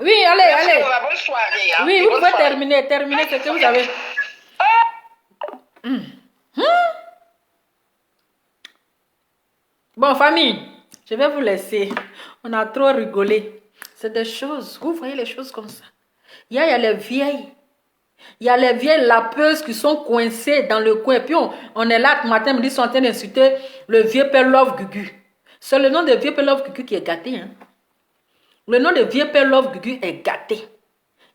Speaker 1: Oui, allez.
Speaker 5: Bonne soirée. Hein?
Speaker 1: Oui, vous pouvez terminer ce que vous avez. Bon, famille, je vais vous laisser. On a trop rigolé. C'est des choses. Vous voyez les choses comme ça. Il y a les vieilles. Il y a les vieilles lapeuses qui sont coincées dans le coin. Puis on est là, ce matin, ils sont en train d'insulter le vieux père Love Gugu. C'est le nom de vieux père Love Gugu qui est gâté. Hein? Le nom de vieux père Love Gugu est gâté.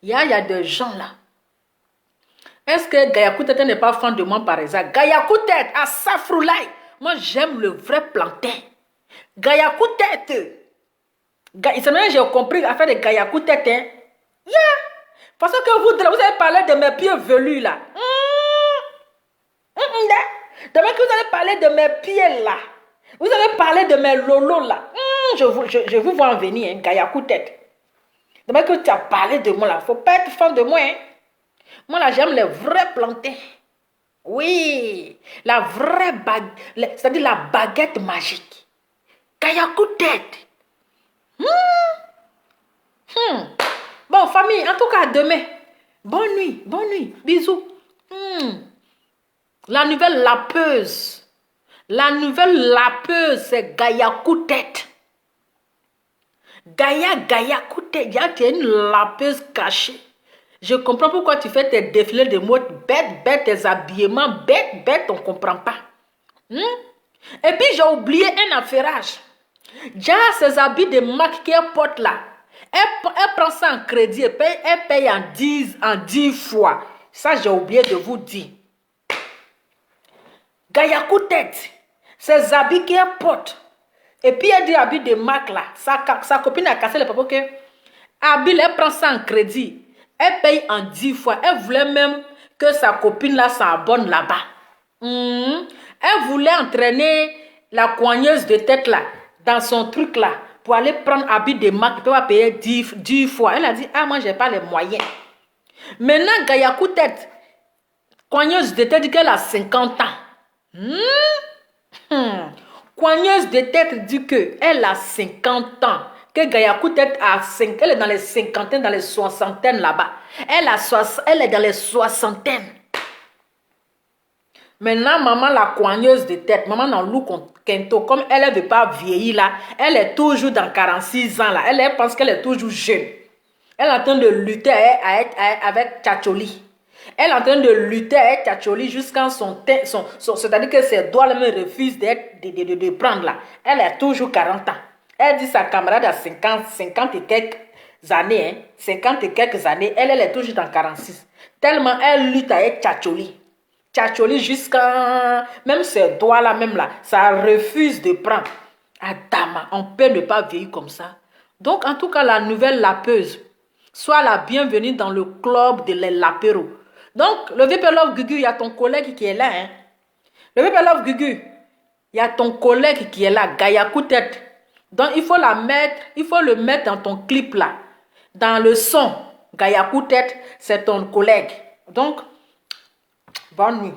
Speaker 1: Il y a des gens là. Est-ce que Gayakou Tête n'est pas fan de moi par exemple? Gayakou Tête, à Safroulaye. Moi, j'aime le vrai plantain. Gayakou Tête. C'est même j'ai compris l'affaire de Gayakou Tête. Hein? Yeah. Parce que vous avez parlé de mes pieds velus là. Demain que vous allez parler de mes pieds là. Vous allez parler de mes lolos là. Je vous vois en venir, hein, Gayakou Tête. Demain que tu as parlé de moi là, faut pas être fan de moi. Hein. Moi là, j'aime les vrais plantains. Oui, la vraie baguette, c'est-à-dire la baguette magique. Gayakou Tête. Bon, famille, en tout cas, demain. Bonne nuit, bisous. La nouvelle lapeuse. La nouvelle lapeuse, c'est Gayakou Tête. Gayakou Tête, tu es une lapeuse cachée. Je comprends pourquoi tu fais tes défilés de mode bête, tes habillements bête, on ne comprend pas. Et puis j'ai oublié un affairage. Déjà, ces habits de marque qu'elle porte là, elle prend ça en crédit, elle paye en 10 fois. Ça, j'ai oublié de vous dire. Gayakou Tête, ces habits qu'elle porte. Et puis elle dit habits de marque là. Sa copine a cassé le papier que habit, elle prend ça en crédit. Elle paye en 10 fois. Elle voulait même que sa copine là s'abonne là-bas. Elle voulait entraîner la coigneuse de tête là dans son truc là pour aller prendre habit de marque. Elle va payer 10 fois. Elle a dit, ah moi j'ai pas les moyens. Maintenant Gayakou Tête, coigneuse de tête dit qu'elle a 50 ans. Coigneuse de tête dit qu'elle a 50 ans. Que Gayakou Tête a 5, elle est dans les cinquantaines, dans les soixantaines là-bas. Elle est dans les soixantaines. Maintenant, maman la coigneuse de tête, maman Nanlou Kento, comme elle ne veut pas vieillir là, elle est toujours dans 46 ans là. Elle pense qu'elle est toujours jeune. Elle est en train de lutter avec Tchatcholi. Elle est en train de lutter avec Tchatcholi jusqu'à c'est-à-dire que ses doigts me refusent de prendre là. Elle a toujours 40 ans. Elle dit sa camarade a 50 et quelques années. Hein, 50 et quelques années. Elle est toujours dans 46. Tellement elle lutte avec Tchatcholi. Tchatcholi jusqu'à... Même ses doigts là, même là, ça refuse de prendre. Adama, on peut ne pas vieillir comme ça. Donc en tout cas, la nouvelle lapeuse. Sois la bienvenue dans le club de les lapéros. Donc, le VP Love Gugu, il y a ton collègue qui est là. Hein. Le VP Love Gugu, il y a ton collègue qui est là, Gayakou Tête. Donc, il faut le mettre dans ton clip là. Dans le son, Gayakou Tête, c'est ton collègue. Donc, bonne nuit.